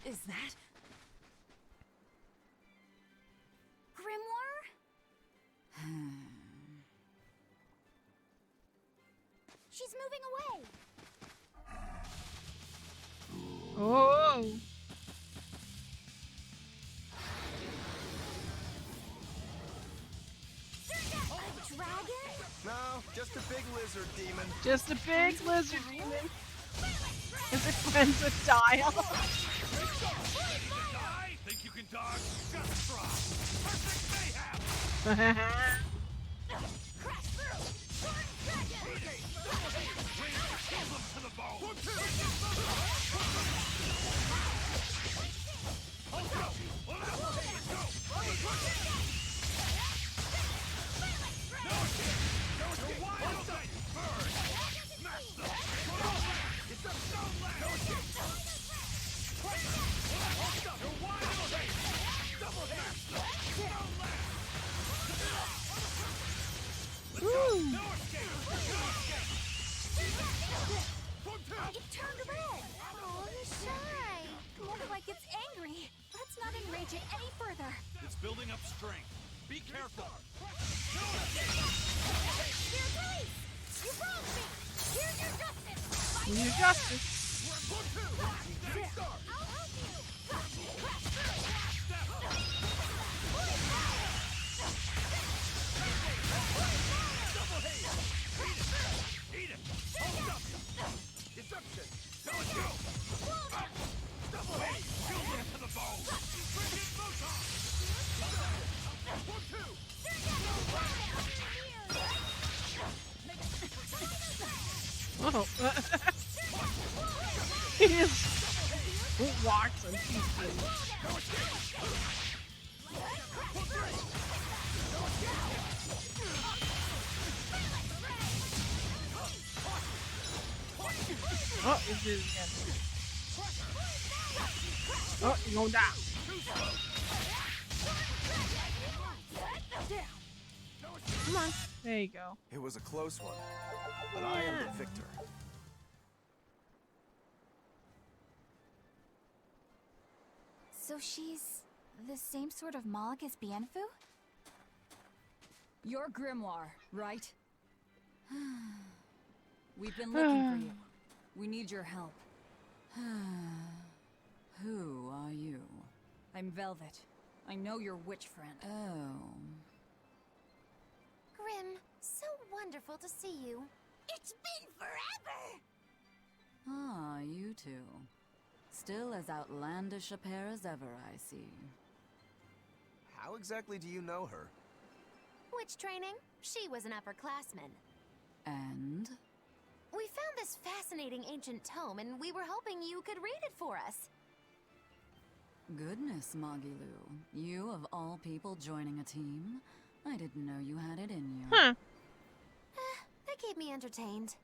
is that? Grimoire? She's moving away. Oh. A dragon? No, just a big lizard demon. Just a big lizard demon. Is it friends with Dial? Think you can dodge? Just try. Perfect mayhem. Crash through! Storm dragon! Kill them to the bone. Hold up. Hold up. Let's go. No escape. No escape. Wild open. Burn. Smash them. It's a stone land. No escape. Hold up. You're wide open. Double smash them. Stone land. Let's go. No escape. No escape. It turned red! Oh, shy! More like it's angry. Let's not enrage it any further. It's building up strength. Be careful. Dear Grace! You wronged me! Here's your justice! Your justice. I'll help you! Crash Eat it. Hold up. Deception. No, let's go. Double hit. Kill them to the bone. Bring in Photon. One, two. Oh. He just walks and pieces. Oh, it did it again. Oh, you're going down. Come on. There you go. It was a close one, but I am the victor. So she's the same sort of Moloch as Bienfu? You're Grimoire, right? We've been looking for you. We need your help. Who are you? I'm Velvet. I know your witch friend. Oh. Grim, so wonderful to see you. It's been forever! Ah, you two. Still as outlandish a pair as ever, I see. How exactly do you know her? Witch training? She was an upperclassman. And? We found this fascinating ancient tome, and we were hoping you could read it for us. Goodness, Magilu. You, of all people, joining a team? I didn't know you had it in you. Huh. That keep me entertained.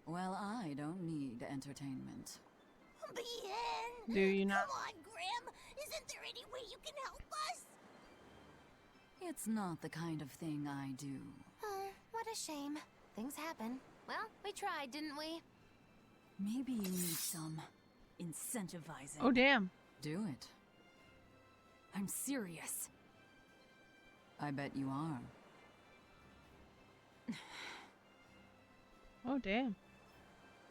Well, I don't need entertainment. Bien! Do you not? Come on, Grim! Isn't there any way you can help us? It's not the kind of thing I do. Oh, what a shame. Things happen. Well, we tried, didn't we? Maybe you need some incentivizing. Oh, damn. Do it. I'm serious. I bet you are. Oh, damn.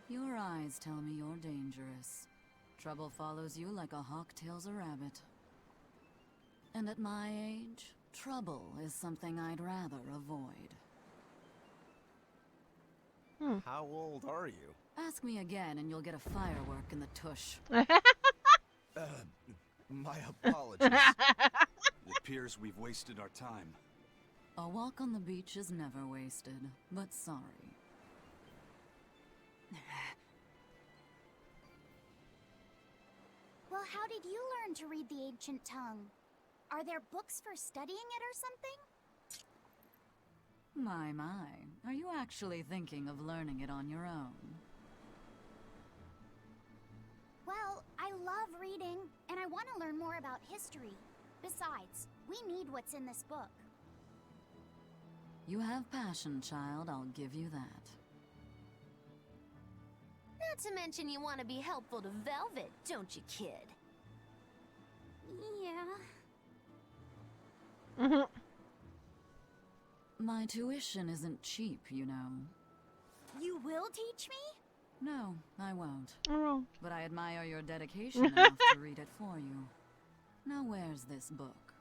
Your eyes tell me you're dangerous. Trouble follows you like a hawk tails a rabbit. And at my age, trouble is something I'd rather avoid. How old are you? Ask me again and you'll get a firework in the tush. My apologies. It appears we've wasted our time. A walk on the beach is never wasted, but sorry. Well, how did you learn to read the ancient tongue? Are there books for studying it or something? My. Are you actually thinking of learning it on your own? Well, I love reading, and I want to learn more about history. Besides, we need what's in this book. You have passion, child, I'll give you that. Not to mention you want to be helpful to Velvet, don't you, kid? Yeah. Mhm. My tuition isn't cheap, you know. You will teach me? No, I won't. Oh. But I admire your dedication enough to read it for you. Now where's this book?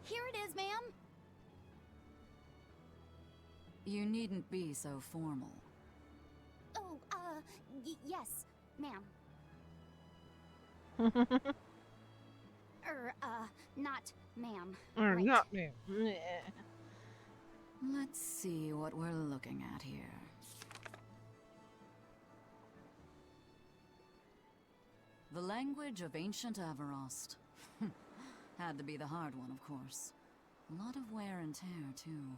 Here it is, ma'am. You needn't be so formal. Oh, yes, ma'am. Not ma'am. Right. Not me. Meh. Let's see what we're looking at here. The language of ancient Avarost. Had to be the hard one, of course. A lot of wear and tear, too.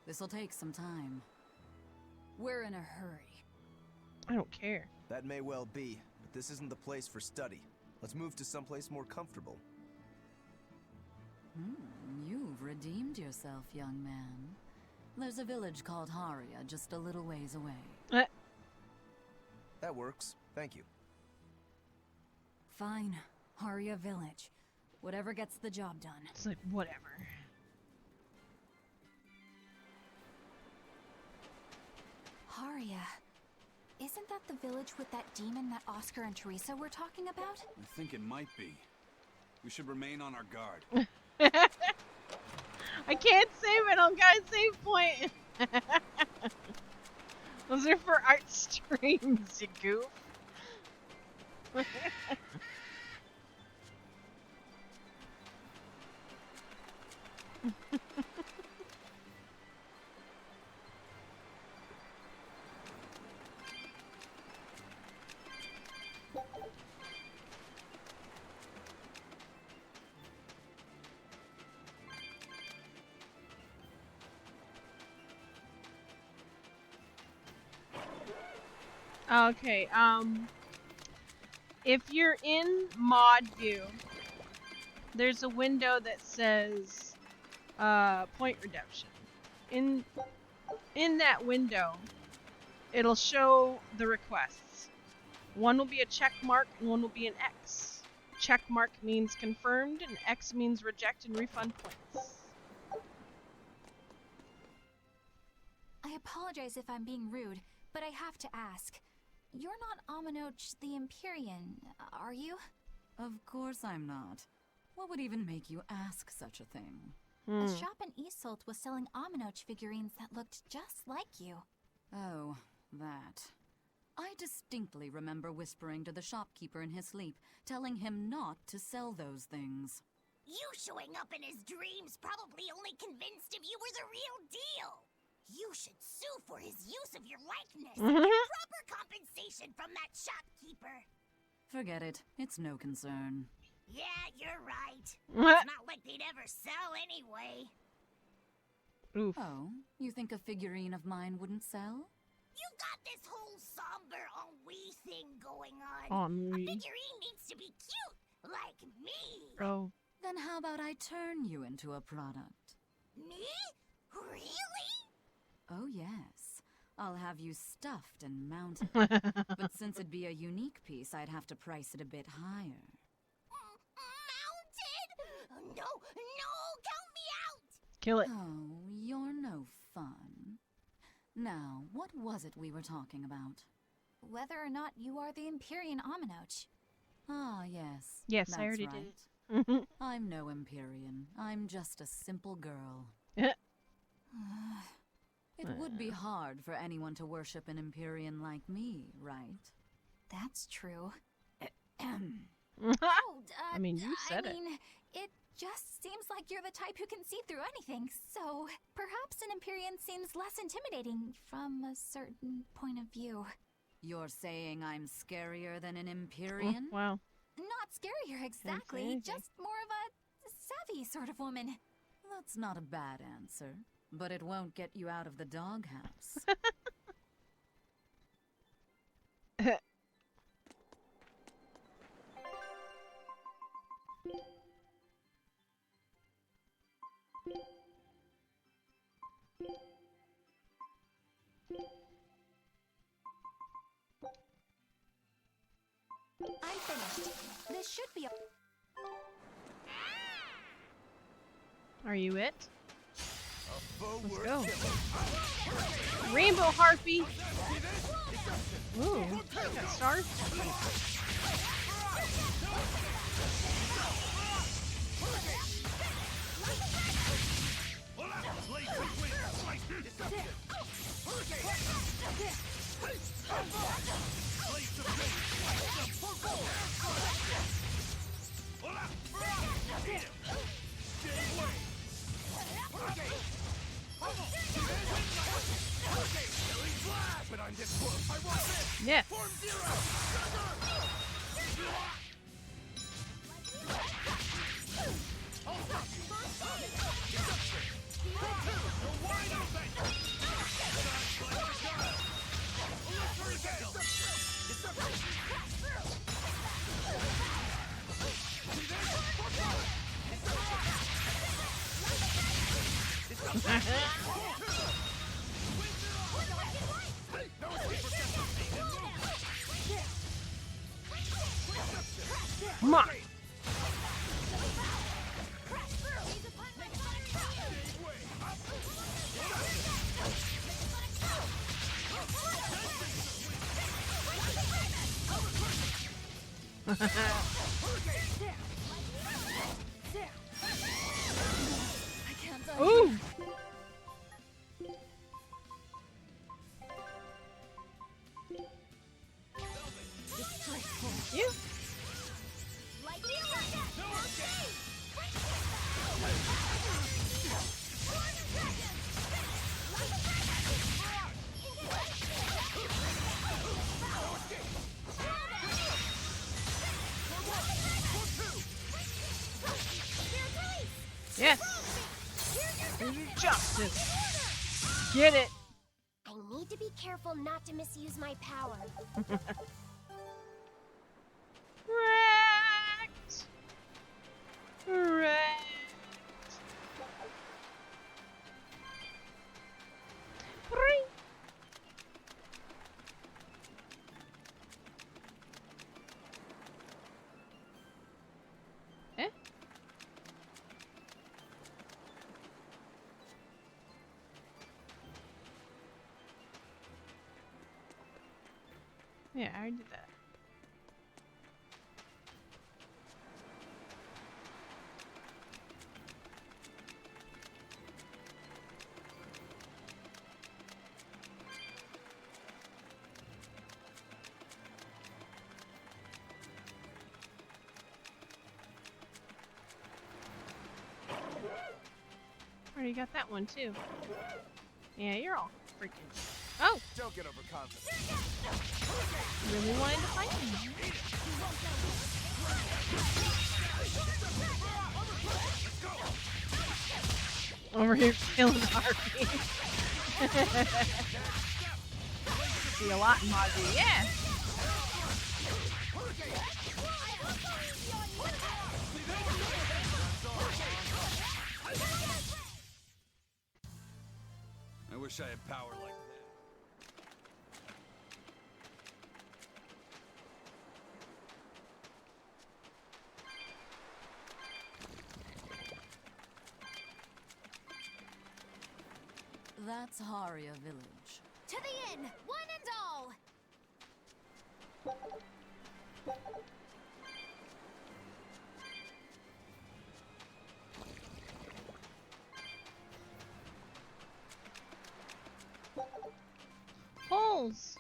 This'll take some time. We're in a hurry. I don't care. That may well be, but this isn't the place for study. Let's move to someplace more comfortable. You've redeemed yourself, young man. There's a village called Haria just a little ways away. That works. Thank you. Fine. Haria Village. Whatever gets the job done. It's like, whatever. Haria. Isn't that the village with that demon that Oscar and Teresa were talking about? I think it might be. We should remain on our guard. I can't save it on Guy's save point. Those are for art streams, you goof. Okay, if you're in mod view, there's a window that says point redemption. In that window, it'll show the requests. One will be a check mark and one will be an X. Check mark means confirmed and X means reject and refund points. I apologize if I'm being rude, but I have to ask. You're not Aminoch the Empyrean, are you? Of course I'm not. What would even make you ask such a thing? A shop in Isolt was selling Aminoch figurines that looked just like you. Oh, that. I distinctly remember whispering to the shopkeeper in his sleep, telling him not to sell those things. You showing up in his dreams probably only convinced him you were the real deal. You should sue for his use of your likeness and get proper compensation from that shopkeeper. Forget it. It's no concern. Yeah, you're right. It's not like they'd ever sell anyway. Oof. Oh, you think a figurine of mine wouldn't sell? You got this whole somber ennui thing going on. A Ennui. figurine needs to be cute, like me. Oh. Then how about I turn you into a product? Me? Really? Oh yes. I'll have you stuffed and mounted. But since it'd be a unique piece, I'd have to price it a bit higher. Mounted? No, count me out! Kill it. Oh, you're no fun. Now, what was it we were talking about? Whether or not you are the Empyrean Aminoch. Ah, yes. Yes, that's I already right. did it. I'm no Empyrean. I'm just a simple girl. It would be hard for anyone to worship an Empyrean like me, right? That's true. I mean, you said it. It just seems like you're the type who can see through anything, so perhaps an Empyrean seems less intimidating from a certain point of view. You're saying I'm scarier than an Empyrean? Wow. Not scarier exactly, anything. just more of a savvy sort of woman. That's not a bad answer, but it won't get you out of the doghouse. I'm finished. This should be. Are you it? A foe Let's worth go. killing. Rainbow harpy. See this? Ooh, got stars. But I'm this close. I want this. Yes. Form zero. I'll stop you. You're wide open. Come on. Ooh. You. Yes. Here's your justice. Get it. I need to be careful not to misuse my power. Wrecked. Wrecked. Ring. Eh? Yeah, I already did that. Already got that one too. Yeah, you're all freaking. Oh, Don't get overconfident. really wanted to fight me. Over here killing Harvey. See a lot in Maji, yeah. I wish I had power like that. That's Haria village. To the inn, one and all. Holes.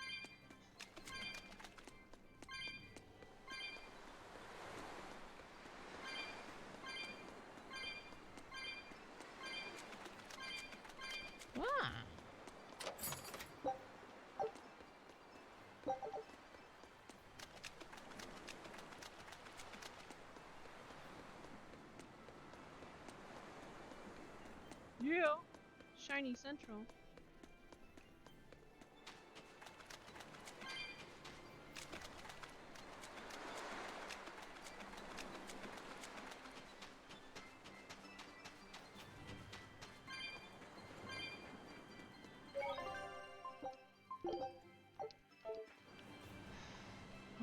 Ah. Yeah. Shiny Central.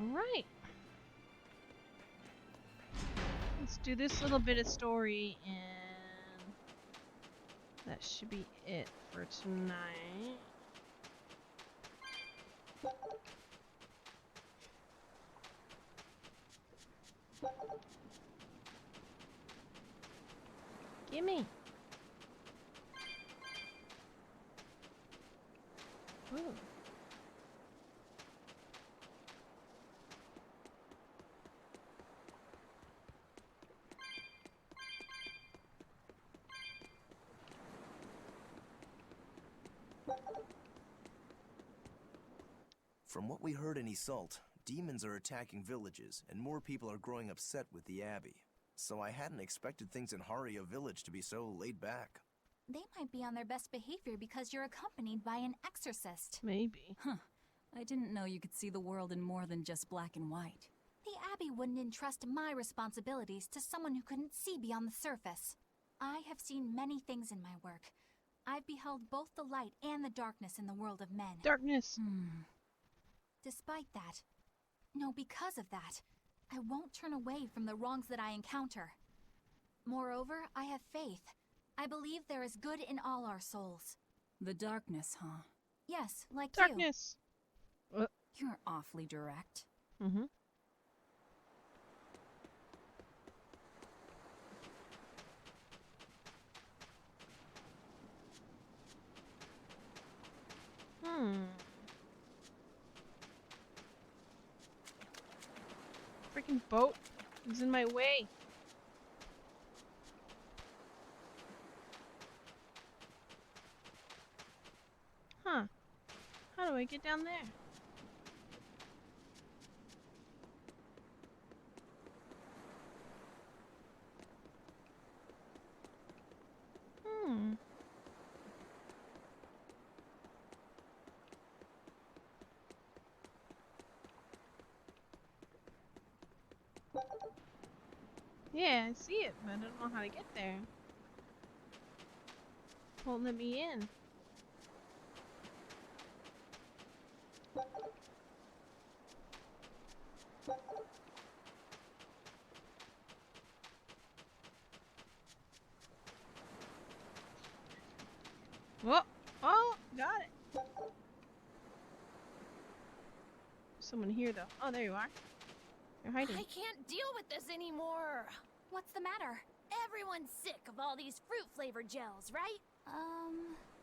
All right. let's do this little bit of story, and that should be it for tonight. Gimme. Ooh. From what we heard in Iseult, demons are attacking villages, and more people are growing upset with the Abbey. So I hadn't expected things in Haria village to be so laid back. They might be on their best behavior because you're accompanied by an exorcist. Maybe. Huh. I didn't know you could see the world in more than just black and white. The Abbey wouldn't entrust my responsibilities to someone who couldn't see beyond the surface. I have seen many things in my work. I've beheld both the light and the darkness in the world of men. Darkness. Despite that, no, because of that, I won't turn away from the wrongs that I encounter. Moreover, I have faith. I believe there is good in all our souls. The darkness, huh? Yes, like Darkness. You're awfully direct. Mm-hmm. Freaking boat is in my way. Huh. How do I get down there? Yeah, I see it, but I don't know how to get there. Won't let me in. Whoa! Oh, got it. Someone here, though. Oh, there you are. You're hiding. I can't deal with this anymore. What's the matter? Everyone's sick of all these fruit-flavored gels, right?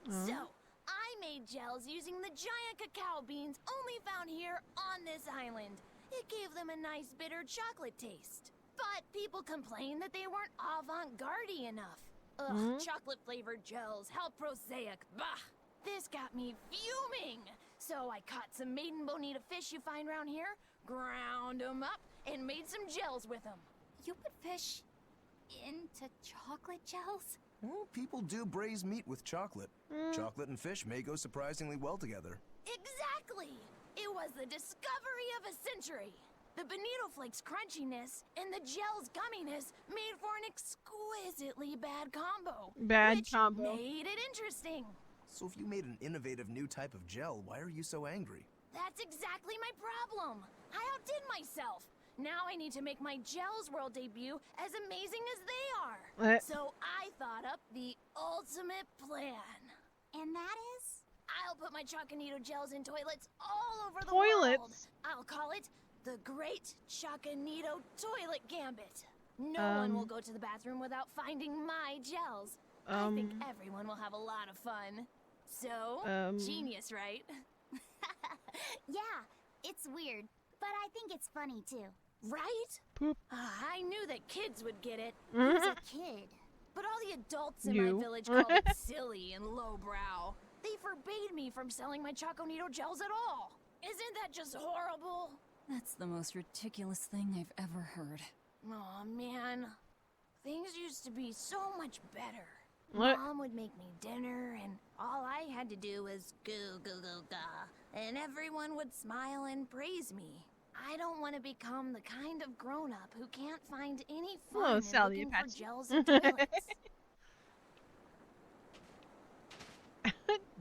So, I made gels using the giant cacao beans only found here on this island. It gave them a nice bitter chocolate taste. But people complained that they weren't avant-garde enough. Ugh, chocolate-flavored gels, how prosaic, bah! This got me fuming! So I caught some maiden bonita fish you find around here, ground them up, and made some gels with them. You put fish into chocolate gels? Well, people do braise meat with chocolate. Chocolate and fish may go surprisingly well together. Exactly! It was the discovery of a century. The bonito flakes crunchiness and the gel's gumminess made for an exquisitely bad combo. Bad combo. Made it interesting. So if you made an innovative new type of gel, why are you so angry? That's exactly my problem. I outdid myself. Now I need to make my Gels World debut as amazing as they are. So I thought up the ultimate plan. And that is? I'll put my Choconito gels in toilets all over the world. I'll call it the Great Choconito Toilet Gambit. No one will go to the bathroom without finding my gels. I think everyone will have a lot of fun. So, genius, right? Yeah, it's weird, but I think it's funny too. Right? Poop. I knew that kids would get it. Who's a kid? But all the adults in my village called it silly and lowbrow. They forbade me from selling my Choconito gels at all. Isn't that just horrible? That's the most ridiculous thing I've ever heard. Aw, man. Things used to be so much better. What? Mom would make me dinner, and all I had to do was goo goo goo ga, and everyone would smile and praise me. I don't want to become the kind of grown-up who can't find any fun in looking for gels and toilets.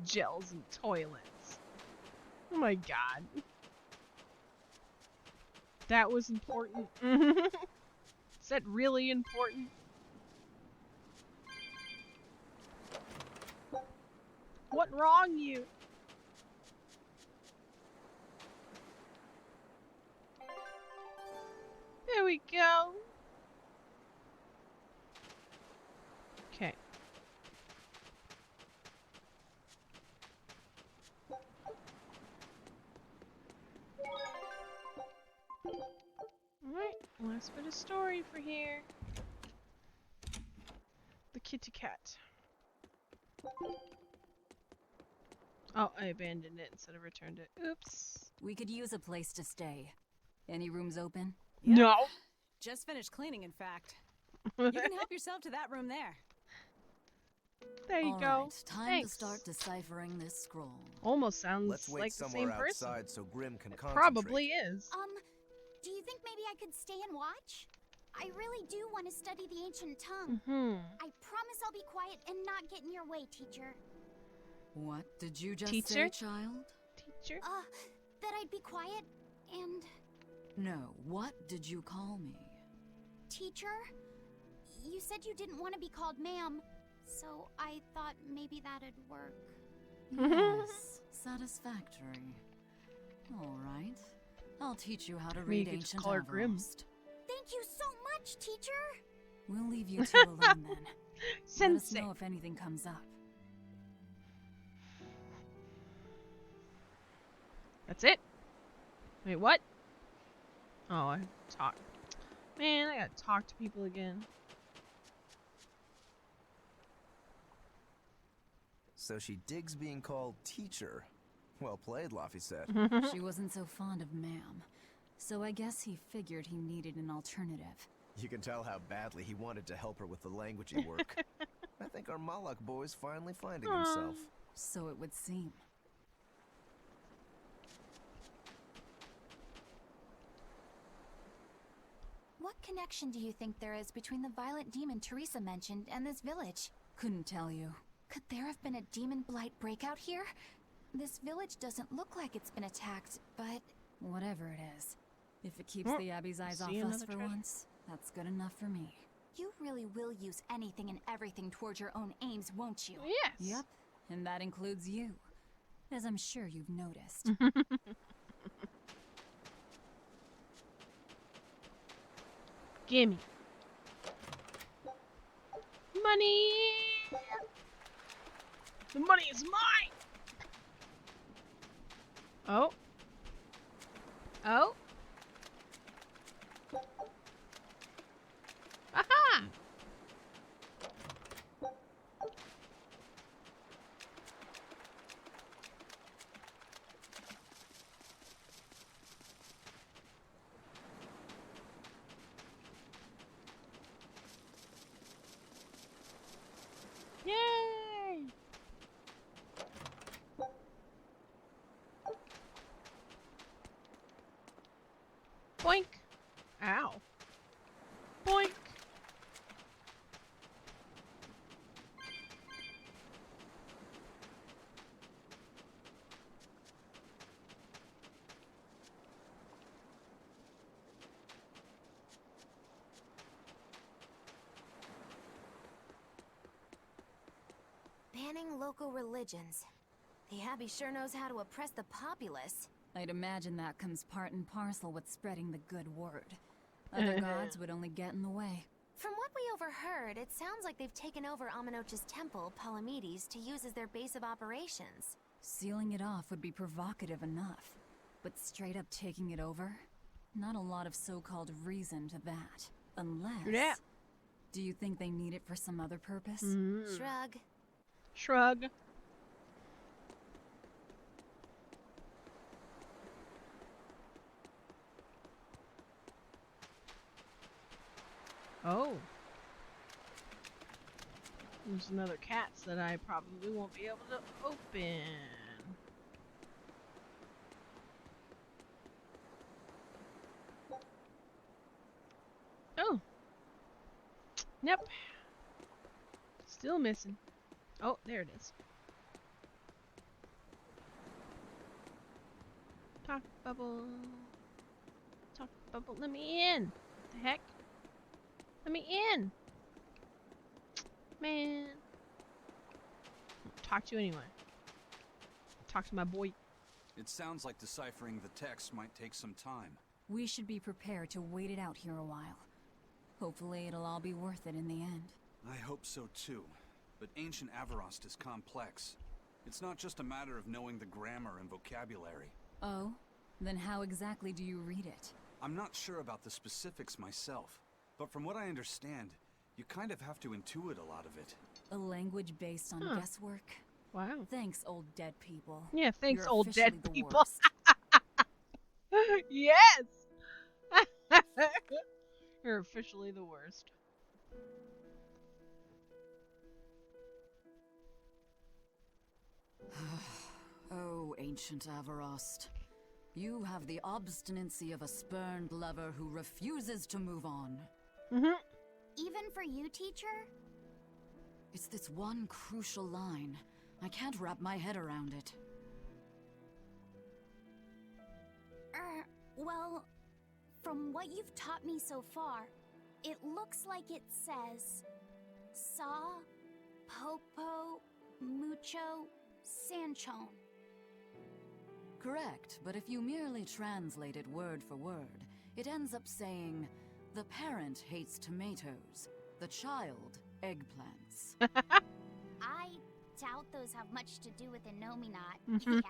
Gels and toilets. Oh my god. That was important. Is that really important? What wrong you? There we go. Okay. Alright, last bit of story for here. The kitty cat. Oh, I abandoned it instead of returned it. Oops. We could use a place to stay. Any rooms open? No! Just finished cleaning, in fact. You can help yourself to that room there. There you All go. right, time Thanks. to start deciphering this scroll. Almost sounds Let's wait like the same somewhere person. outside so Grim can concentrate. Probably is. Do you think maybe I could stay and watch? I really do want to study the ancient tongue. I promise I'll be quiet and not get in your way, teacher. What did you just Teacher? say, child? Teacher? That I'd be quiet and... No, what did you call me? Teacher? You said you didn't want to be called ma'am, so I thought maybe that'd work. Yes, satisfactory. All right. I'll teach you how to Maybe read you could just ancient call her Grim. Avrost. Thank you so much, teacher! We'll leave you two alone then. Let us Sensei. know if anything comes up. That's it? Wait, what? Oh, I talk. Man, I gotta talk to people again. So she digs being called teacher. Well played, Laffy said. She wasn't so fond of ma'am, so I guess he figured he needed an alternative. You can tell how badly he wanted to help her with the languagey work. I think our Malak boy's finally finding himself. So it would seem. What connection do you think there is between the violent demon Teresa mentioned and this village? Couldn't tell you. Could there have been a demon blight breakout here? This village doesn't look like it's been attacked, but... Whatever it is. If it keeps Oh, the Abbey's eyes off see us another for treasure. once, that's good enough for me. You really will use anything and everything towards your own aims, won't you? Yes. Yep, and that includes you. As I'm sure you've noticed. Gimme. Money! The money is mine! Oh. Oh. Aha! Yay! Boink! Ow. Boink! Banning local religions. The Abbey sure knows how to oppress the populace. I'd imagine that comes part and parcel with spreading the good word. Other gods would only get in the way. From what we overheard, it sounds like they've taken over Amenoch's temple, Palamedes, to use as their base of operations. Sealing it off would be provocative enough. But straight up taking it over? Not a lot of so-called reason to that. Unless... Yeah. Do you think they need it for some other purpose? Shrug. Shrug. Oh. There's another cat's that I probably won't be able to open. Oh. Nope. Still missing. Oh, there it is. Talk bubble. Talk bubble, let me in. What the heck? Let me in. Man. Talk to you anyway. Talk to my boy. It sounds like deciphering the text might take some time. We should be prepared to wait it out here a while. Hopefully it'll all be worth it in the end. I hope so too. But ancient Avarost is complex. It's not just a matter of knowing the grammar and vocabulary. Oh? Then how exactly do you read it? I'm not sure about the specifics myself, but from what I understand, you kind of have to intuit a lot of it. A language based on guesswork? Wow. Thanks, old dead people. Yeah, thanks, You're old dead officially the people. worst. Yes! You're officially the worst. Oh, ancient Avarost. You have the obstinacy of a spurned lover who refuses to move on. Even for you, teacher? It's this one crucial line. I can't wrap my head around it. Well, from what you've taught me so far, it looks like it says Sa, Popo, Mucho, Sanchon. Correct, but if you merely translate it word for word, it ends up saying, the parent hates tomatoes, the child eggplants. I doubt those have much to do with Innominat. Yeah.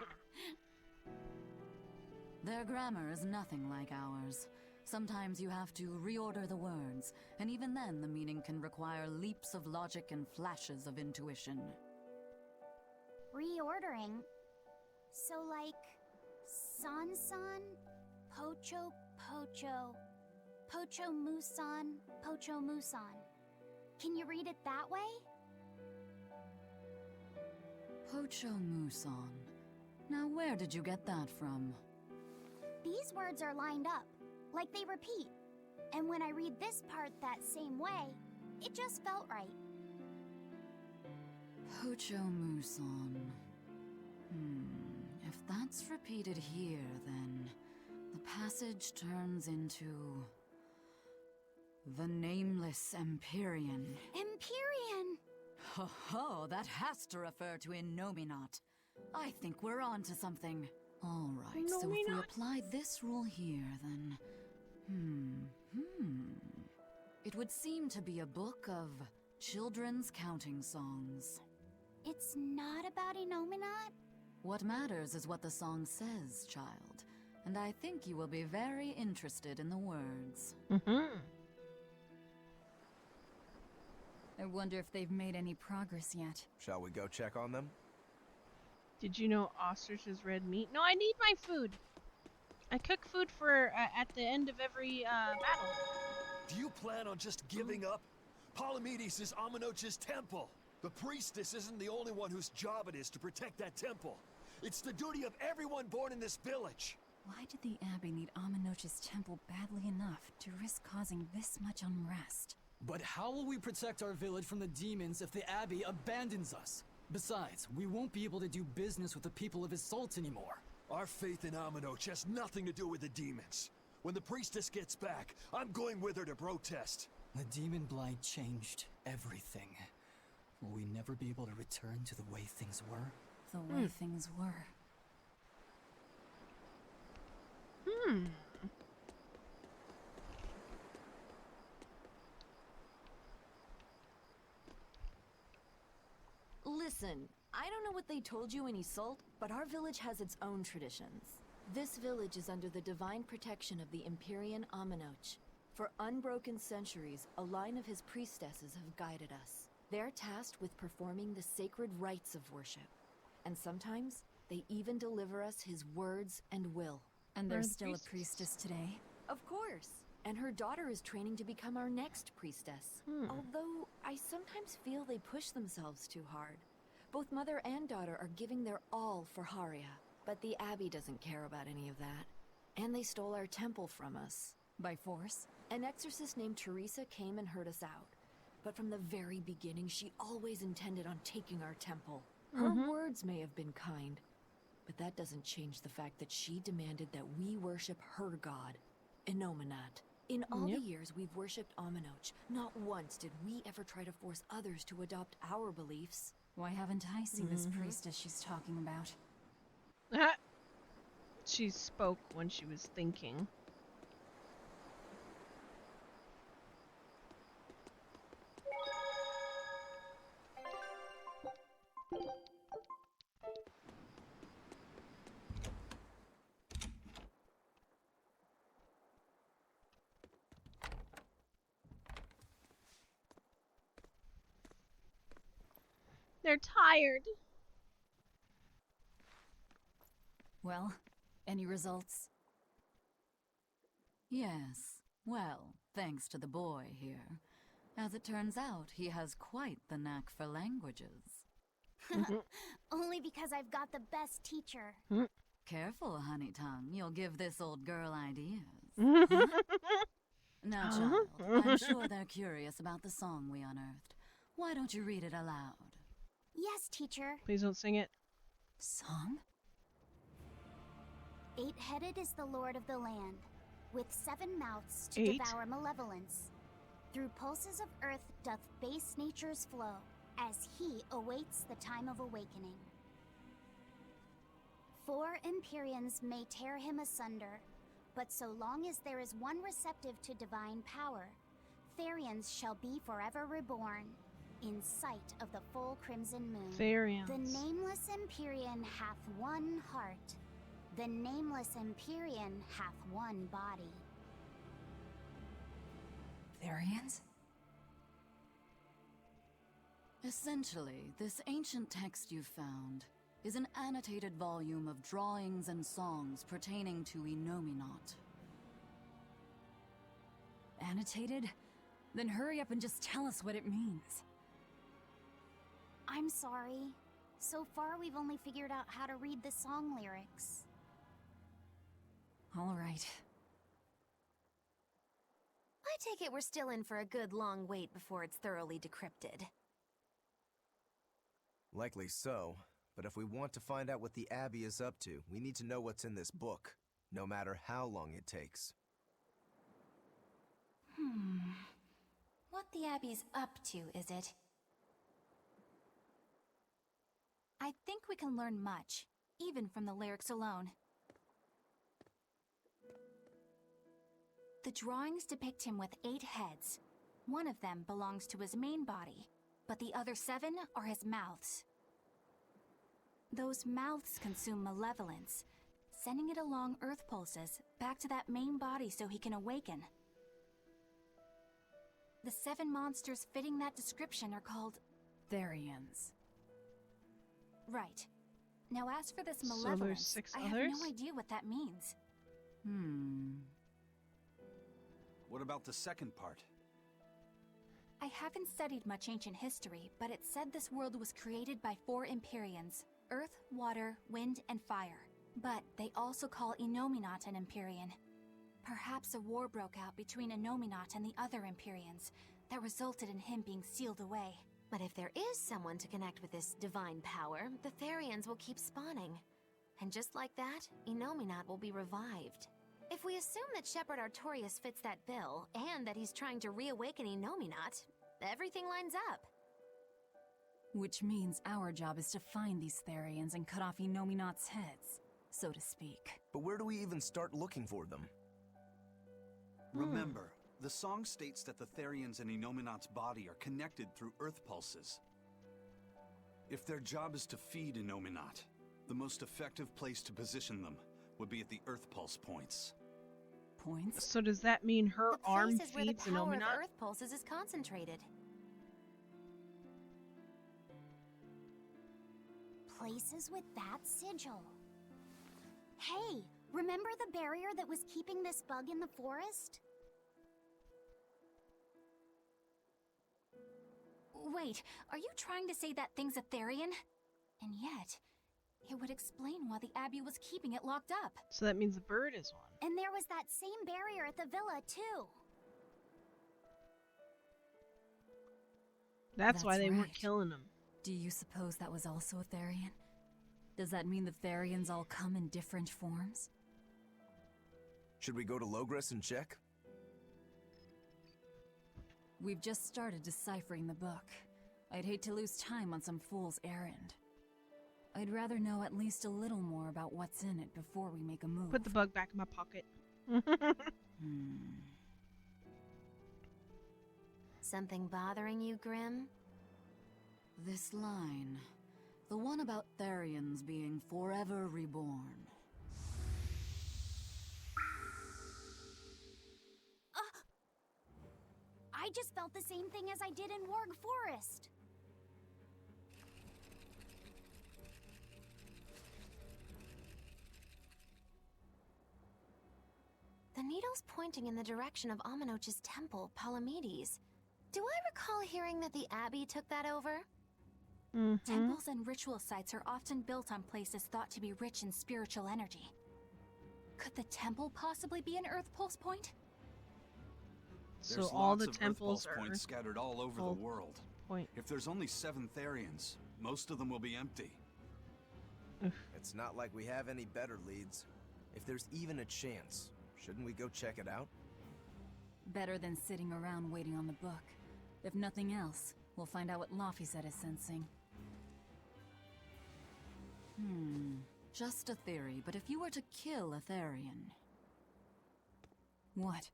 Their grammar is nothing like ours. Sometimes you have to reorder the words, and even then the meaning can require leaps of logic and flashes of intuition. Reordering? So like, San-san, Pocho Pocho, Pocho Musan, Pocho Musan. Can you read it that way? Pocho Musan. Now where did you get that from? These words are lined up, like they repeat. And when I read this part that same way, it just felt right. Pocho Musan. If that's repeated here, then the passage turns into the Nameless Empyrean. Empyrean! Ho ho, that has to refer to Innominat. I think we're on to something. All right, so if we apply this rule here, then... It would seem to be a book of children's counting songs. It's not about Innominat? What matters is what the song says, child. And I think you will be very interested in the words. I wonder if they've made any progress yet. Shall we go check on them? Did you know ostrich is red meat? No, I need my food. I cook food for at the end of every battle. Do you plan on just giving up? Palamedes is Amenoch's temple. The priestess isn't the only one whose job it is to protect that temple. It's the duty of everyone born in this village. Why did the Abbey need Amenoch's temple badly enough to risk causing this much unrest? But how will we protect our village from the demons if the Abbey abandons us? Besides, we won't be able to do business with the people of Isolt anymore. Our faith in Amenoch has nothing to do with the demons. When the priestess gets back, I'm going with her to protest. The demon blight changed everything. Will we never be able to return to the way things were? The way things were. Listen, I don't know what they told you in Isolt, but our village has its own traditions. This village is under the divine protection of the Empyrean Amenoch. For unbroken centuries, a line of his priestesses have guided us. They're tasked with performing the sacred rites of worship. And sometimes, they even deliver us his words and will. And there's still a priestess today? Of course. And her daughter is training to become our next priestess. Although, I sometimes feel they push themselves too hard. Both mother and daughter are giving their all for Haria. But the Abbey doesn't care about any of that. And they stole our temple from us. By force? An exorcist named Teresa came and heard us out. But from the very beginning, she always intended on taking our temple. Her words may have been kind, but that doesn't change the fact that she demanded that we worship her god, Innominat. In all the years we've worshipped Aminoch, not once did we ever try to force others to adopt our beliefs. Why haven't I seen this priestess she's talking about? She spoke when she was thinking. They're tired. Well, any results? Yes. Well, thanks to the boy here. As it turns out, he has quite the knack for languages. Only because I've got the best teacher. Careful, honey tongue. You'll give this old girl ideas. Now, child, I'm sure they're curious about the song we unearthed. Why don't you read it aloud? Yes, teacher. Please don't sing it. Song? 8-headed is the lord of the land, with 7 mouths to 8? devour malevolence. Through pulses of earth doth base nature's flow, as he awaits the time of awakening. 4 Empyreans may tear him asunder, but so long as there is one receptive to divine power, Therians shall be forever reborn, in sight of the full crimson moon. Therians. The nameless Empyrean hath one heart. The nameless Empyrean hath one body. Therians? Essentially, this ancient text you found is an annotated volume of drawings and songs pertaining to Enominat. Annotated? Then hurry up and just tell us what it means. I'm sorry. So far, we've only figured out how to read the song lyrics. All right. I take it we're still in for a good long wait before it's thoroughly decrypted. Likely so, but if we want to find out what the Abbey is up to, we need to know what's in this book, no matter how long it takes. What the Abbey's up to, is it? I think we can learn much, even from the lyrics alone. The drawings depict him with 8 heads. One of them belongs to his main body, but the other 7 are his mouths. Those mouths consume malevolence, sending it along Earth pulses back to that main body so he can awaken. The 7 monsters fitting that description are called Therians. Right. Now as for this So there's malevolence, 6 I have others? no idea what that means. What about the second part? I haven't studied much ancient history, but it said this world was created by 4 Empyreans: Earth, Water, Wind, and Fire. But they also call Enominat an Empyrean. Perhaps a war broke out between Enominat and the other Empyreans that resulted in him being sealed away. But if there is someone to connect with this divine power, the Therians will keep spawning. And just like that, Enominat will be revived. If we assume that Shepherd Artorius fits that bill, and that he's trying to reawaken Enominat, everything lines up. Which means our job is to find these Therians and cut off Enominat's heads, so to speak. But where do we even start looking for them? Remember, the song states that the Therians and Enominat's body are connected through Earth pulses. If their job is to feed Enominat, the most effective place to position them would be at the Earth pulse points. Points? So does that mean her The arm place is where the feeds power of Enominat? Earth pulses is concentrated. Places with that sigil. Hey, remember the barrier that was keeping this bug in the forest? Wait, are you trying to say that thing's a Therian? And yet, it would explain why the Abbey was keeping it locked up. So that means the bird is one. And there was that same barrier at the villa, too. That's why they weren't right. killing him. Do you suppose that was also a Therian? Does that mean the Therians all come in different forms? Should we go to Logres and check? We've just started deciphering the book. I'd hate to lose time on some fool's errand. I'd rather know at least a little more about what's in it before we make a move. Put the bug back in my pocket. Something bothering you, Grim? This line. The one about Therians being forever reborn. I just felt the same thing as I did in Warg Forest. The needle's pointing in the direction of Aminoch's temple, Palamedes. Do I recall hearing that the Abbey took that over? Temples and ritual sites are often built on places thought to be rich in spiritual energy. Could the temple possibly be an Earth Pulse point? So There's all lots the of temples Earth Pulse are points scattered all over the world. If there's only 7 Therians, most of them will be empty. It's not like we have any better leads. If there's even a chance, shouldn't we go check it out? Better than sitting around waiting on the book. If nothing else, we'll find out what Laphicet is sensing. Just a theory, but if you were to kill a Therian... What?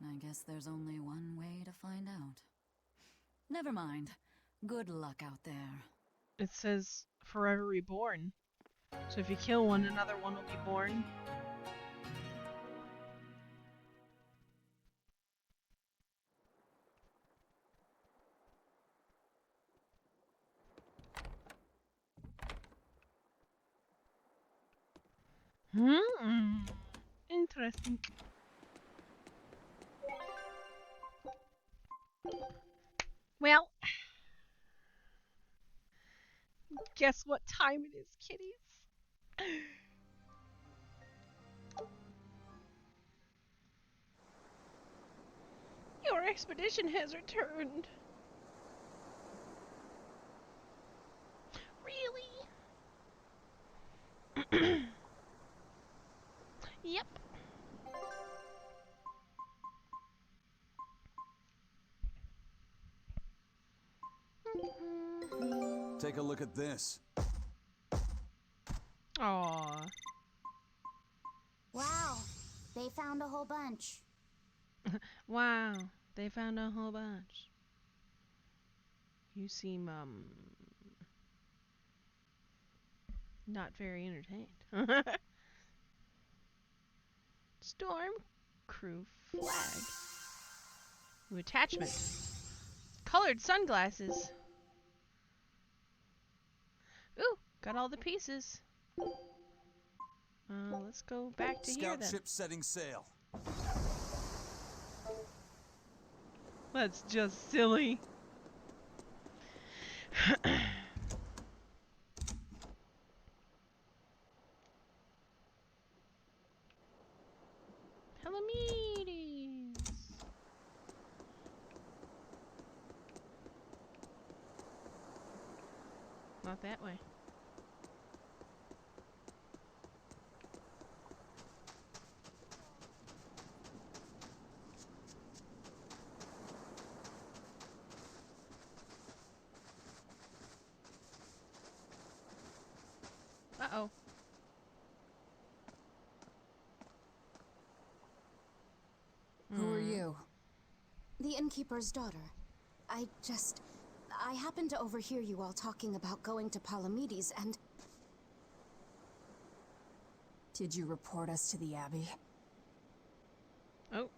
I guess there's only one way to find out. Never mind. Good luck out there. It says forever reborn. So if you kill one, another one will be born. Interesting. Well, guess what time it is, kitties? Your expedition has returned. Really? Yep. Take a look at this. Aww. Wow, they found a whole bunch. Wow, they found a whole bunch. You seem, not very entertained. Storm crew flag. New attachment. Colored sunglasses. Ooh, got all the pieces. Let's go back to here then. Scout ship setting sail. That's just silly. Palamedes. Not that way. Uh-oh. Who are you? The innkeeper's daughter. I happened to overhear you all talking about going to Palamedes and... Did you report us to the Abbey? Oh.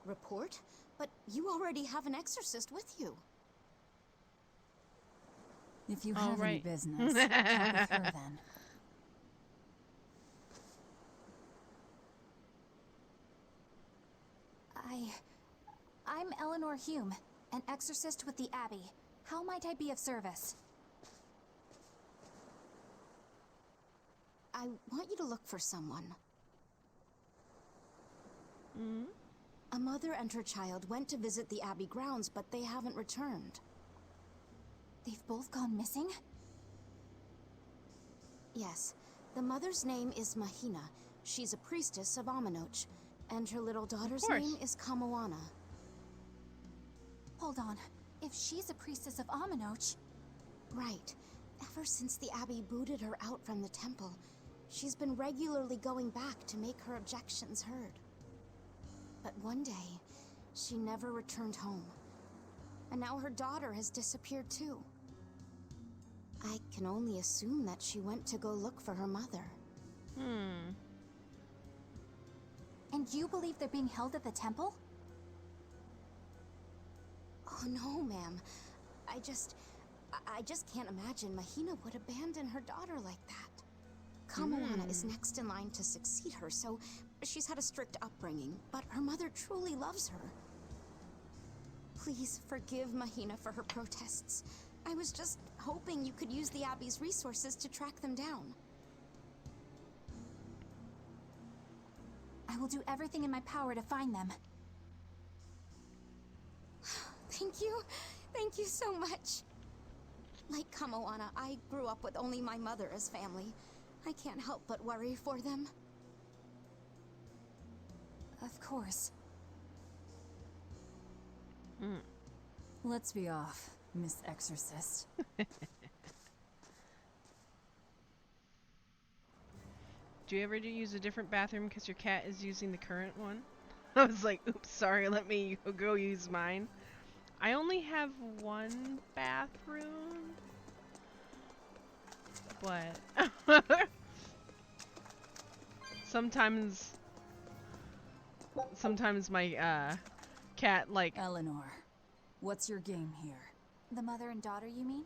Report? But you already have an exorcist with you. If you have any business, talk with her then. I'm Eleanor Hume, an exorcist with the Abbey. How might I be of service? I want you to look for someone. A mother and her child went to visit the Abbey grounds, but they haven't returned. They've both gone missing? Yes. The mother's name is Mahina. She's a priestess of Aminoch. And her little daughter's course. name is Kamoana. Hold on. If she's a priestess of Aminoch... Right. Ever since the Abbey booted her out from the temple, she's been regularly going back to make her objections heard. But one day, she never returned home. And now her daughter has disappeared too. I can only assume that she went to go look for her mother. And you believe they're being held at the temple? Oh no, ma'am. I just can't imagine Mahina would abandon her daughter like that. Kamoana is next in line to succeed her, so she's had a strict upbringing, but her mother truly loves her. Please forgive Mahina for her protests. I was just hoping you could use the Abbey's resources to track them down. I will do everything in my power to find them. Thank you. Thank you so much. Like Kamoana, I grew up with only my mother as family. I can't help but worry for them. Of course. Let's be off, Miss Exorcist. Do you ever use a different bathroom because your cat is using the current one? I was like, oops, sorry, let me go use mine. I only have one bathroom, but sometimes my cat like... Eleanor, what's your game here? The mother and daughter, you mean?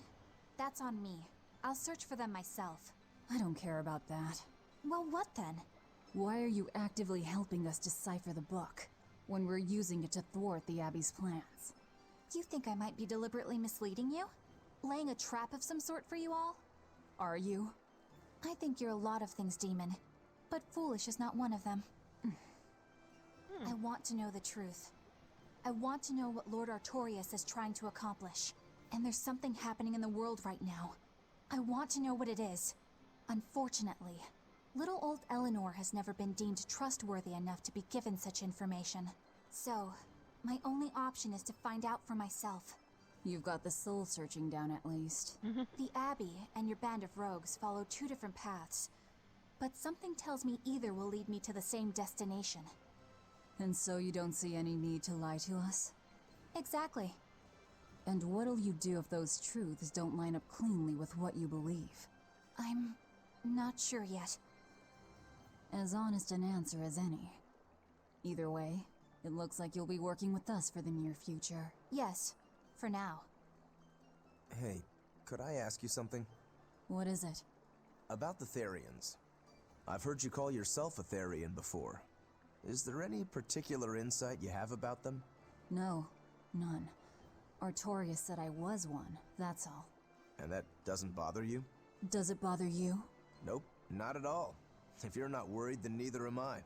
That's on me. I'll search for them myself. I don't care about that. Well, what then? Why are you actively helping us decipher the book when we're using it to thwart the Abbey's plans? You think I might be deliberately misleading you? Laying a trap of some sort for you all? Are you? I think you're a lot of things, Demon. But foolish is not one of them. I want to know the truth. I want to know what Lord Artorias is trying to accomplish. And there's something happening in the world right now. I want to know what it is. Unfortunately, little old Eleanor has never been deemed trustworthy enough to be given such information. So, my only option is to find out for myself. You've got the soul searching down at least. The Abbey and your band of rogues follow two different paths. But something tells me either will lead me to the same destination. And so you don't see any need to lie to us? Exactly. And what'll you do if those truths don't line up cleanly with what you believe? I'm not sure yet. As honest an answer as any. Either way, it looks like you'll be working with us for the near future. Yes, for now. Hey, could I ask you something? What is it? About the Therians. I've heard you call yourself a Therian before. Is there any particular insight you have about them? No, none. Artorias said I was one, that's all. And that doesn't bother you? Does it bother you? Nope, not at all. If you're not worried, then neither am I.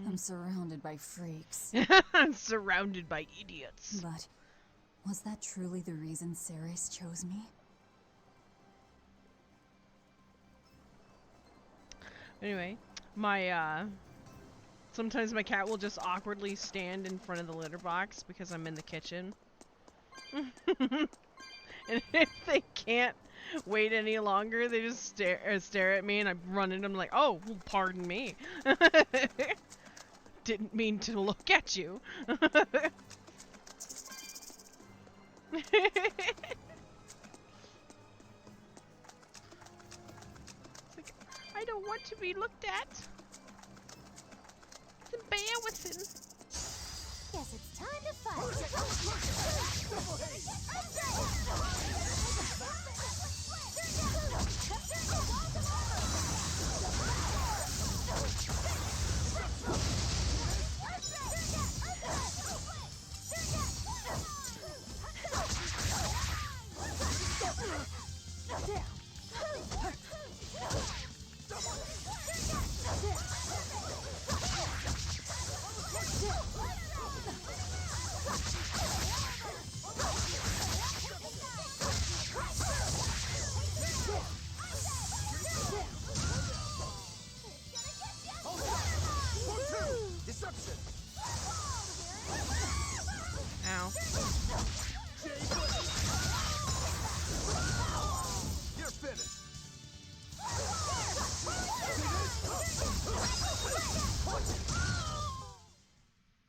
I'm surrounded by freaks. I'm surrounded by idiots. But was that truly the reason Ceres chose me? Anyway, sometimes my cat will just awkwardly stand in front of the litter box because I'm in the kitchen. And if they can't wait any longer, they just stare at me, and I run at them like, oh, well, pardon me. Didn't mean to look at you. It's like, I don't want to be looked at. Then bear with him. Guess it's time to fight.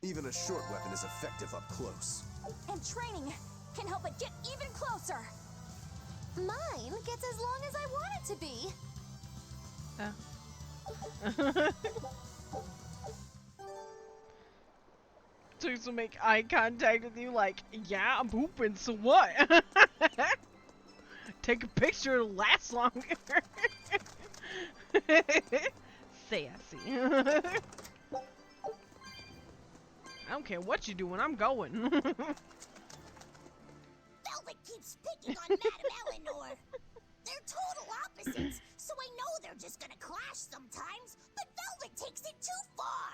Even a short weapon is effective up close. And training can help it get even closer. Mine gets as long as I want it to be. To make eye contact with you like, yeah, I'm pooping, so what? Take a picture, it'll last longer. Sassy. I don't care what you do when I'm going. Velvet keeps picking on Madame Eleanor. They're total opposites, so I know they're just gonna clash sometimes, but Velvet takes it too far.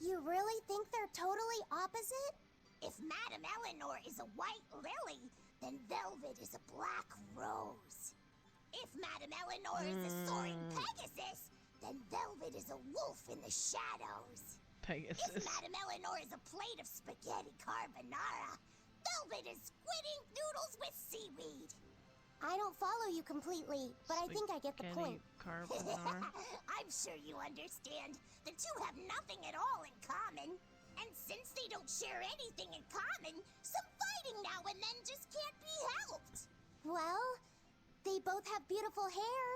You really think they're totally opposite? If Madame Eleanor is a white lily, then Velvet is a black rose. If Madame Eleanor is a soaring Pegasus, then Velvet is a wolf in the shadows. Pegasus. If Madame Eleanor is a plate of spaghetti carbonara, Velvet is squid ink noodles with seaweed. I don't follow you completely, but I think I get the point. Carbonara. I'm sure you understand. The two have nothing at all in common. And since they don't share anything in common, some fighting now and then just can't be helped. Well, they both have beautiful hair.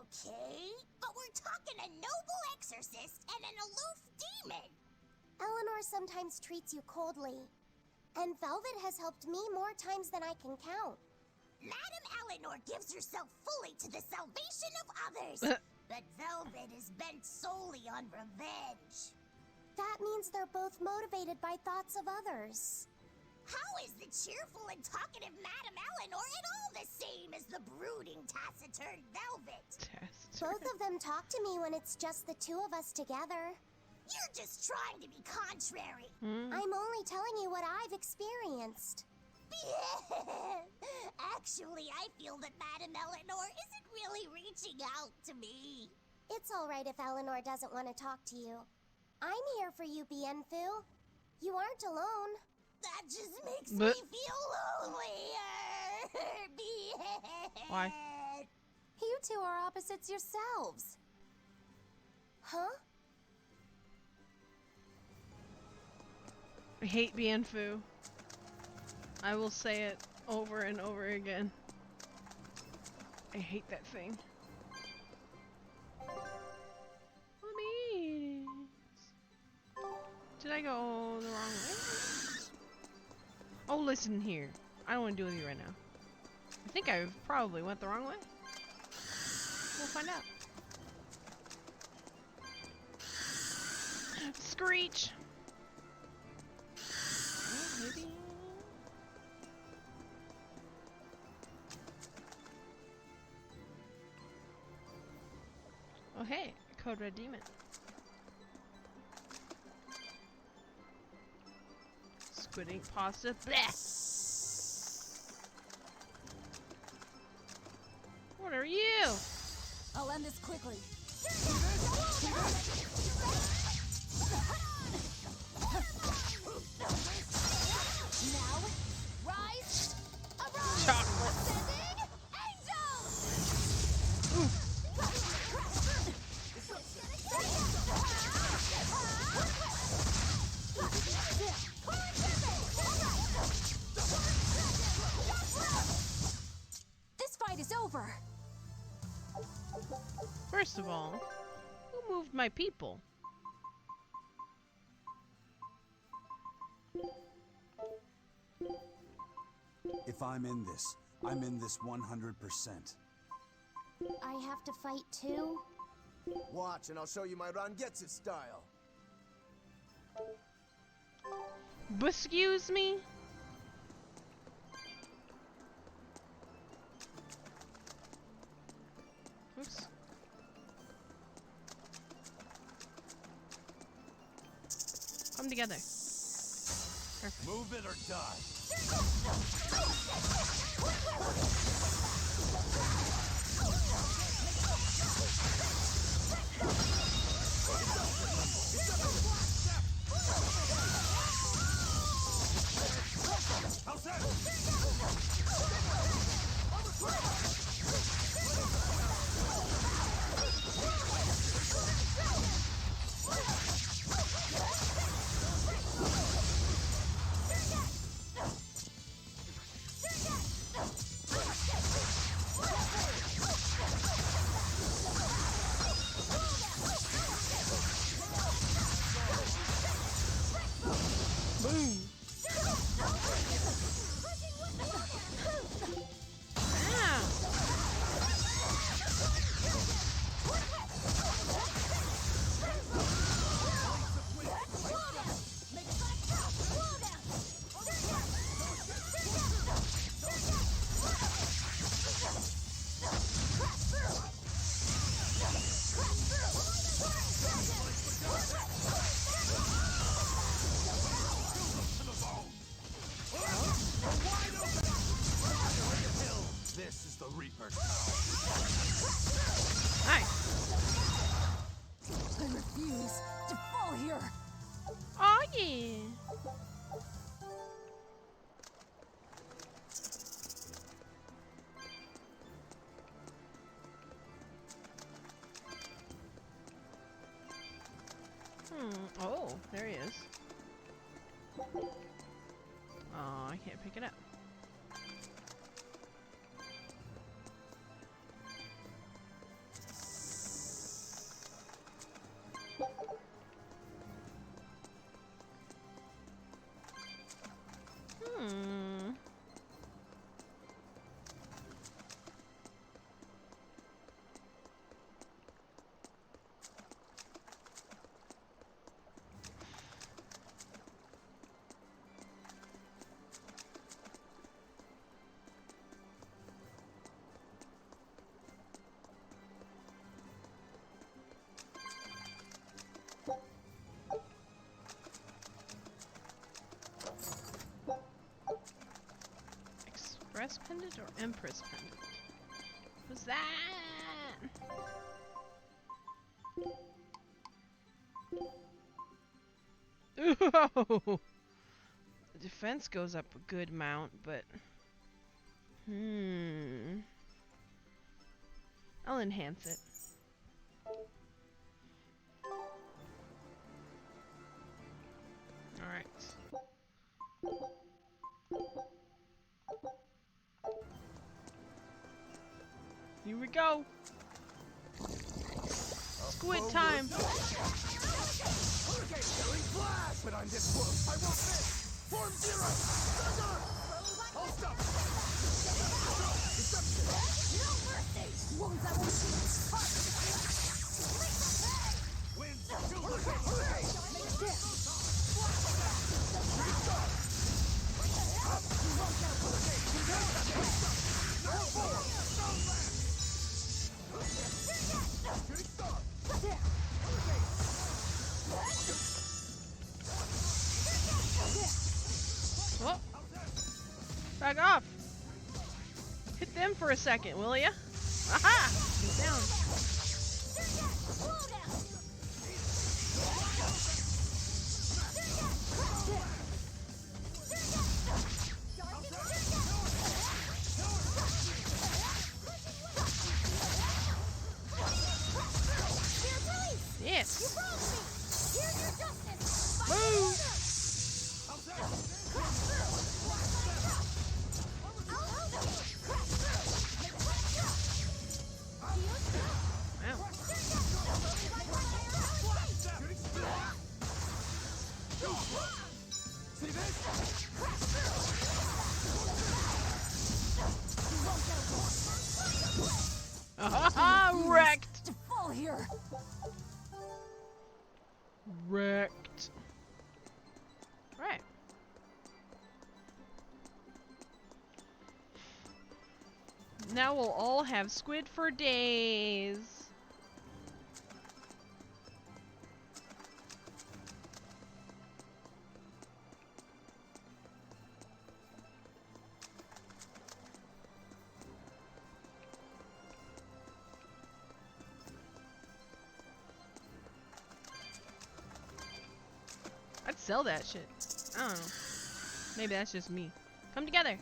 Okay, but we're talking a noble exorcist and an aloof demon. Eleanor sometimes treats you coldly, and Velvet has helped me more times than I can count. Madame Eleanor gives herself fully to the salvation of others, but Velvet is bent solely on revenge. That means they're both motivated by thoughts of others. How is the cheerful and talkative Madame Eleanor at all the same as the brooding, taciturn Velvet? Both of them talk to me when it's just the two of us together. You're just trying to be contrary. I'm only telling you what I've experienced. Actually, I feel that Madame Eleanor isn't really reaching out to me. It's all right if Eleanor doesn't want to talk to you. I'm here for you, Bienfu. You aren't alone. That just makes me feel lonelier. Why? You two are opposites yourselves. Huh? I hate Bienfu. I will say it over and over again. I hate that thing. Did I go the wrong way? Oh, listen here. I don't want to deal with you right now. I think I probably went the wrong way. We'll find out. Screech! Oh, maybe. Oh, hey. Code Red Demon. Squid ink pasta. Blech! What are you? I'll end this quickly. Now, rise, arise, Chocolate. ascending angels. This fight is over. First of all, who moved my people? If I'm in this 100%. I have to fight too? Watch, and I'll show you my Rangetsu style. Excuse me? Oops. Come together. Perfect. Move it or die. Nice. I refuse to fall here. Oh yeah. Oh, there he is. Oh, I can't pick it up. Express pendant or Empress pendant? What's that? Ooh! The defense goes up a good amount, but I'll enhance it. All right. Here we go. Squid time. But I'm this close. I won't miss. Form zero. Hold up. No mercy! Wounds I won't see. Win. Oh. Back off. Hit them for a second, will ya? Aha! He's down. Yes. Move. Wrecked. To fall here. Wrecked. Right. Now we'll all have squid for days. I'd sell that shit. I don't know. Maybe that's just me. Come together.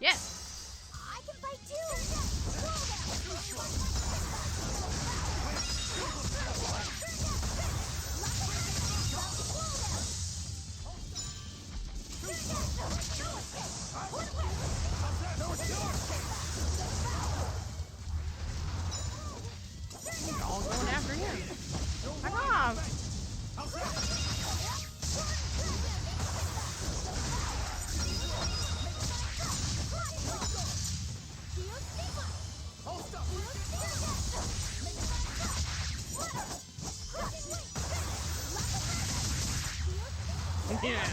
Yes. I can fight too! You're all going after him. Back off. Yeah.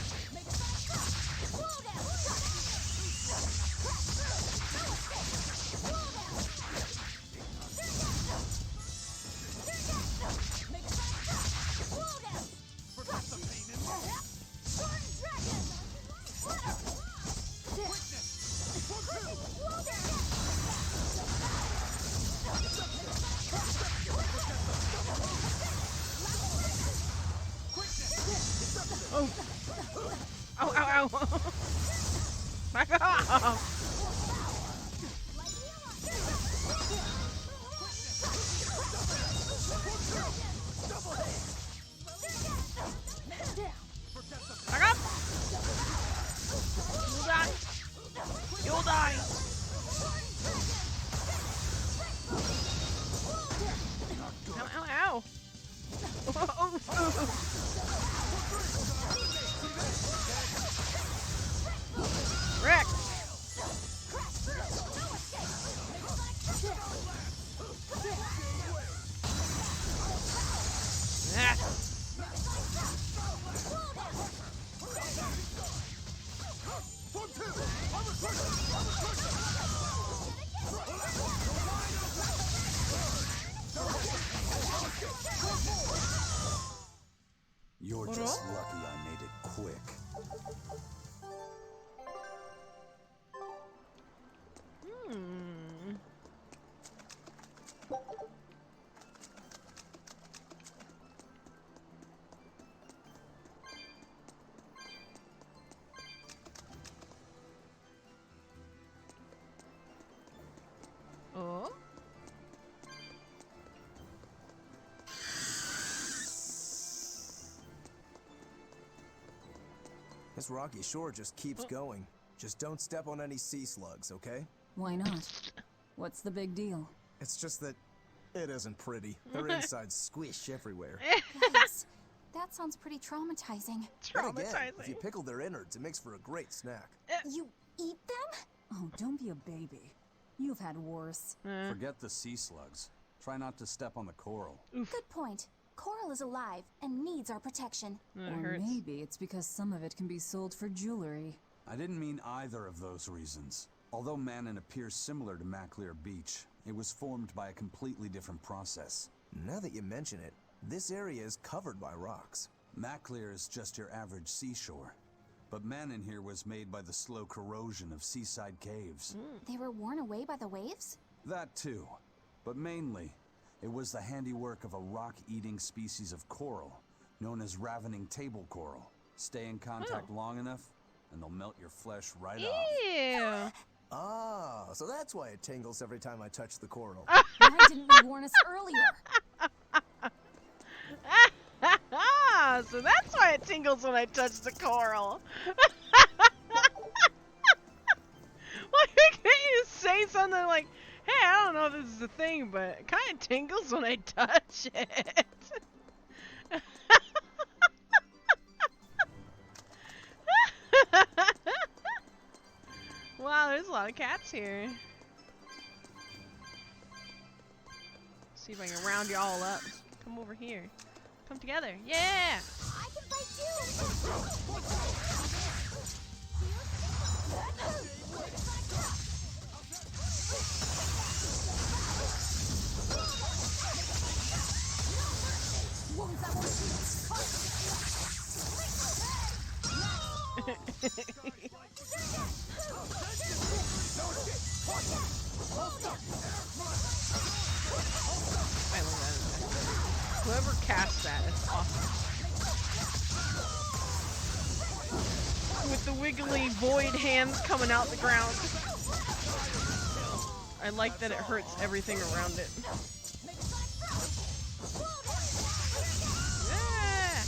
Oh. Ow, ow, ow. Back off. Back up. You'll die. You'll die. Ow, ow, ow. Rick. Ah. You're just lucky I made it quick. Oh. This rocky shore just keeps going. Just don't step on any sea slugs, okay? Why not? What's the big deal? It's just that it isn't pretty. Their insides squish everywhere. Yikes. That sounds pretty traumatizing. But again, if you pickle their innards, it makes for a great snack. You eat them? Oh, don't be a baby. You've had worse. Forget the sea slugs. Try not to step on the coral. Good point. Coral is alive and needs our protection. Or maybe it's because some of it can be sold for jewelry. I didn't mean either of those reasons. Although Manon appears similar to Maclear Beach, it was formed by a completely different process. Now that you mention it, this area is covered by rocks. Maclear is just your average seashore. But Manon here was made by the slow corrosion of seaside caves. They were worn away by the waves? That too. But mainly, it was the handiwork of a rock-eating species of coral, known as ravening table coral. Stay in contact long enough, and they'll melt your flesh right off. Ew. Ah, so that's why it tingles every time I touch the coral. Why didn't you warn us earlier? So that's why it tingles when I touch the coral. Why couldn't you say something like, hey, I don't know if this is a thing, but it kind of tingles when I touch it. Wow, there's a lot of cats here. See if I can round you all up. Come over here. Come together. Yeah! I can fight too! I love that. Whoever cast that is awesome. With the wiggly void hands coming out the ground. I like that it hurts everything around it. Yeah.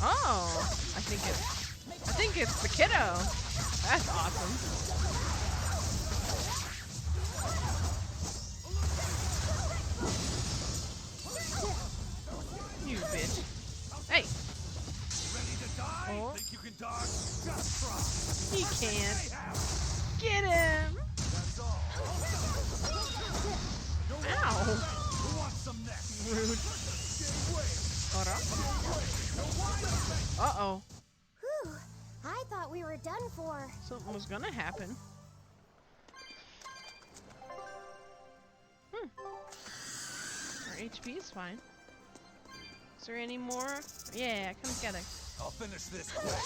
Oh, I think it's the kiddo. That's awesome. You bitch. Hey. Oh. Think you can dodge? Just try. He can't. Get him. Ow. Who wants some next? Rude. Uh-oh. Whew. I thought we were done for. Something was gonna happen. Our HP is fine. Is there any more? Yeah, come together. I'll finish this quick.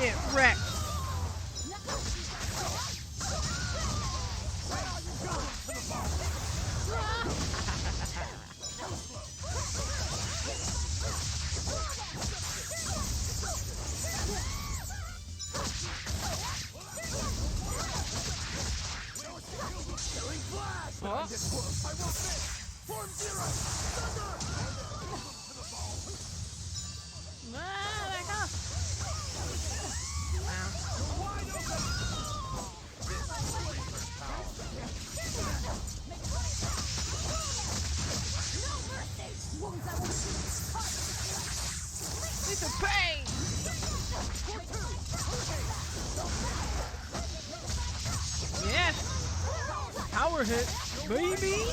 Get wrecked. Oh. Back off. It's a pain. Yes. Power hit, baby.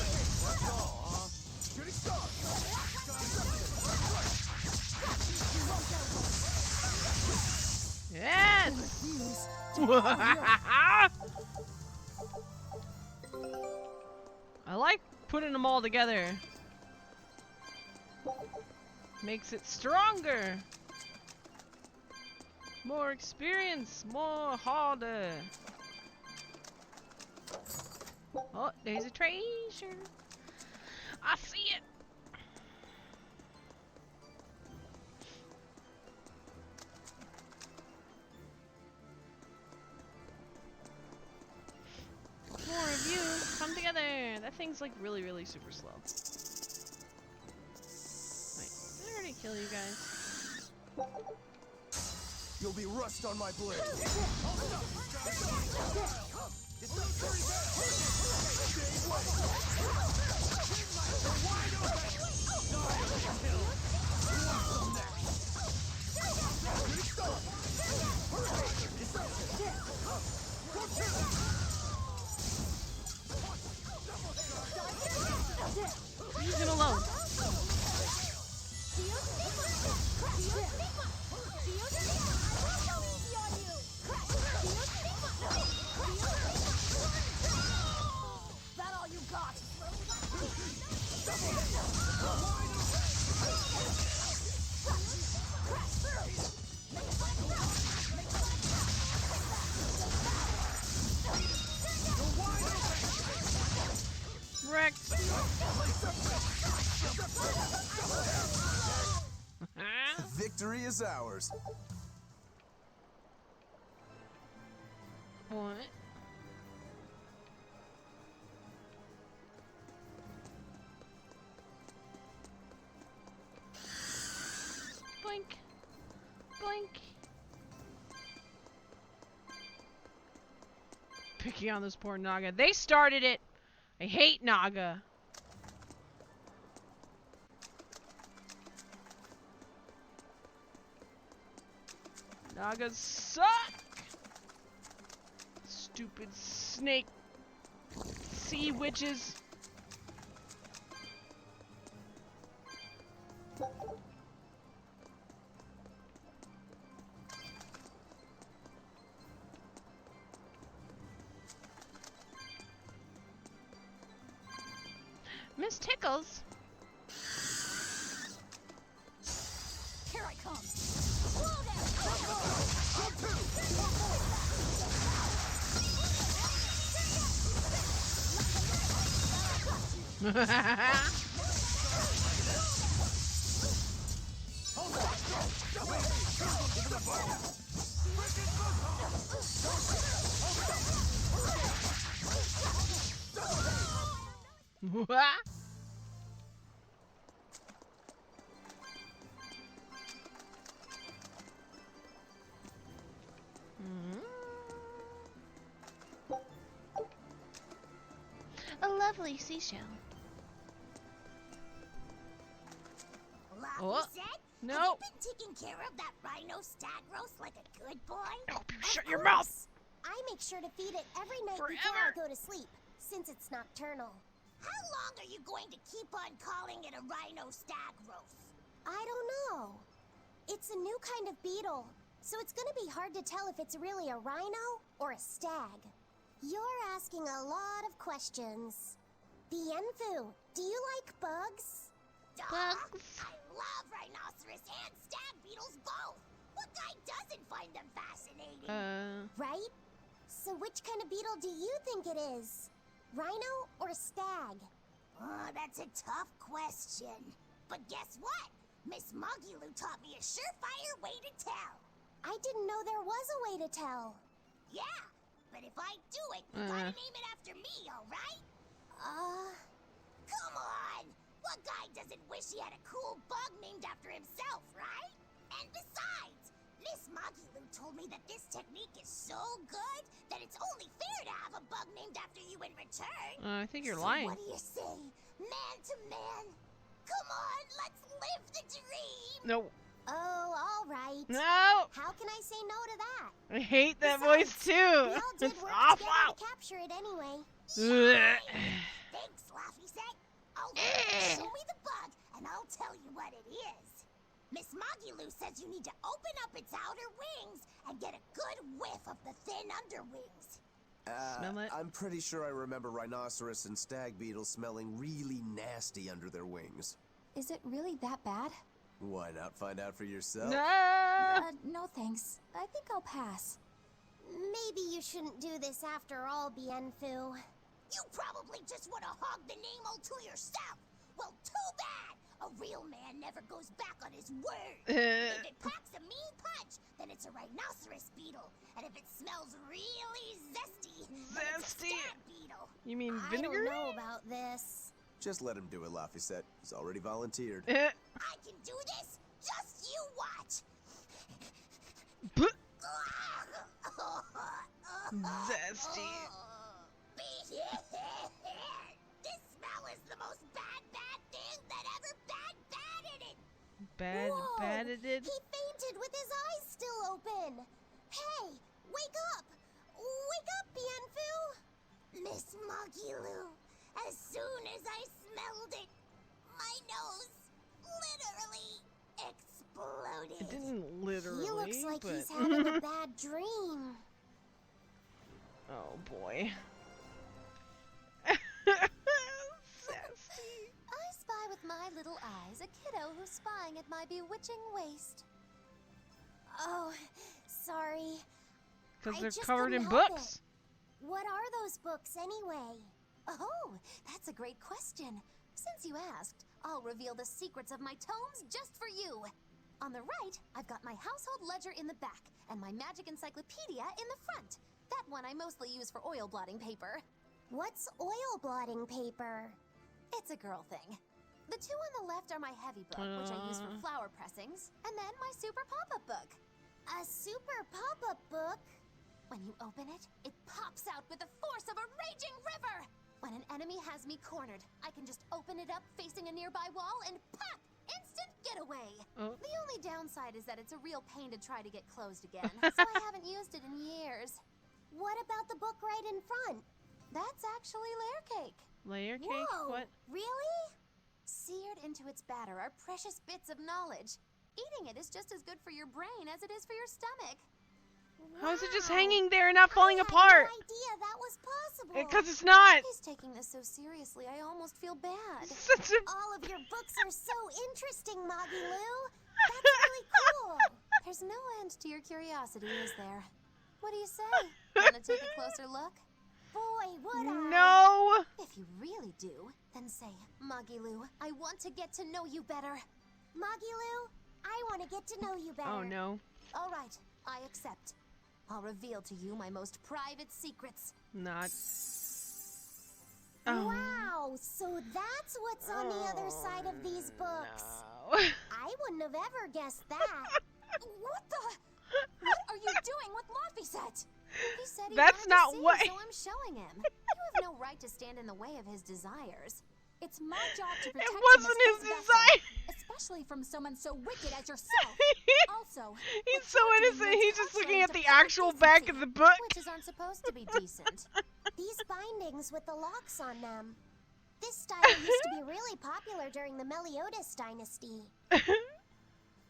Yes. I like putting them all together. Makes it stronger. More experience, more harder. Oh, there's a treasure. I see it. More of you come together. That thing's like really, really super slow. Wait, did I already kill you guys? You'll be rust on my blade. Leave him alone. That all you got? Wrecked. Victory is ours. What? Blink. Blink. Picking on this poor Naga. They started it. I hate Naga. Nagas suck. Stupid snake. Sea witches. Miss Tickles. Here I come. Slow What? A lovely seashell. Lucky Oh. said? No. Have you been taking care of that rhino stag roast like a good boy? Shut your mouth. I make sure to feed it every night before Forever. I go to sleep, since it's nocturnal. How long are you going to keep on calling it a rhino stag roast? I don't know. It's a new kind of beetle, so it's gonna be hard to tell if it's really a rhino or a stag. You're asking a lot of questions. Bienfu, do you like bugs? Duh! I love rhinoceros and stag beetles both! What guy doesn't find them fascinating? Right? So which kind of beetle do you think it is? Rhino or stag? Oh, that's a tough question. But guess what? Miss Mogulu taught me a surefire way to tell. I didn't know there was a way to tell. Yeah, but if I do it, you gotta name it after me, alright? Come on! What guy doesn't wish he had a cool bug named after himself, right? And besides, Miss Mogulu told me that this technique is so good that it's only fair to have a bug named after you in return. I think you're So lying. what do you say? Man to man? Come on, let's live the dream! No. Oh, all right. No! How can I say no to that? I hate that voice too. We all did It's work awful. together to capture it anyway. Thanks, Laffy Set. Show me the bug, and I'll tell you what it is. Miss Mogulu says you need to open up its outer wings and get a good whiff of the thin underwings. Smell it? I'm pretty sure I remember rhinoceros and stag beetles smelling really nasty under their wings. Is it really that bad? Why not find out for yourself? No thanks. I think I'll pass. Maybe you shouldn't do this after all, Bienfu. You probably just want to hog the name all to yourself. Well, too bad. A real man never goes back on his word. If it packs a mean punch, then it's a rhinoceros beetle. And if it smells really zesty, then it's a stag beetle. You mean I vinegar? don't know about this. Just let him do it, Laffy Set. He's already volunteered. I can do this. Just you watch. Zesty. This smell is the most bad thing that ever batted it. Whoa, Batted? He fainted with his eyes still open. Hey, wake up! Wake up, Bienfu! Miss Mogulu, as soon as I smelled it, my nose literally exploded. It didn't literally. He looks like but... he's having a bad dream. Oh boy. I spy with my little eyes a kiddo who's spying at my bewitching waist. Oh, sorry. Because I they're just covered couldn't in help books. it. What are those books anyway? Oh, that's a great question. Since you asked, I'll reveal the secrets of my tomes just for you. On the right, I've got my household ledger in the back and my magic encyclopedia in the front. That one I mostly use for oil blotting paper. What's oil blotting paper? It's a girl thing. The two on the left are my heavy book, which I use for flower pressings, and then my super pop-up book. A super pop-up book? When you open it, it pops out with the force of a raging river! When an enemy has me cornered, I can just open it up facing a nearby wall and pop! Instant getaway! The only downside is that it's a real pain to try to get closed again, so I haven't used it in years. What about the book right in front? That's actually layer cake. Layer cake? Whoa, What? really? Seared into its batter are precious bits of knowledge. Eating it is just as good for your brain as it is for your stomach. How is it just hanging there and not falling apart? I had no idea that was possible. Because it's not. He's taking this so seriously, I almost feel bad. All of your books are so interesting, Mogulu. That's really cool. There's no end to your curiosity, is there? What do you say? Want to take a closer look? Boy, would I. No! If you really do, then say, Magilu, I want to get to know you better. Magilu, I want to get to know you better. Oh no. All right, I accept. I'll reveal to you my most private secrets. Not. Wow, so that's what's on the other side of these books. No. I wouldn't have ever guessed that. What the? What are you doing with Laffy Set? He said he That's wanted not to see, what- so I'm showing him. You have no right to stand in the way of his desires. It's my job to protect It him wasn't as his vessel, desire. especially from someone so wicked as yourself. Also, He's so innocent. He's just looking at the actual back of the book. Witches aren't supposed to be decent. These bindings with the locks on them. This style used to be really popular during the Meliodas dynasty.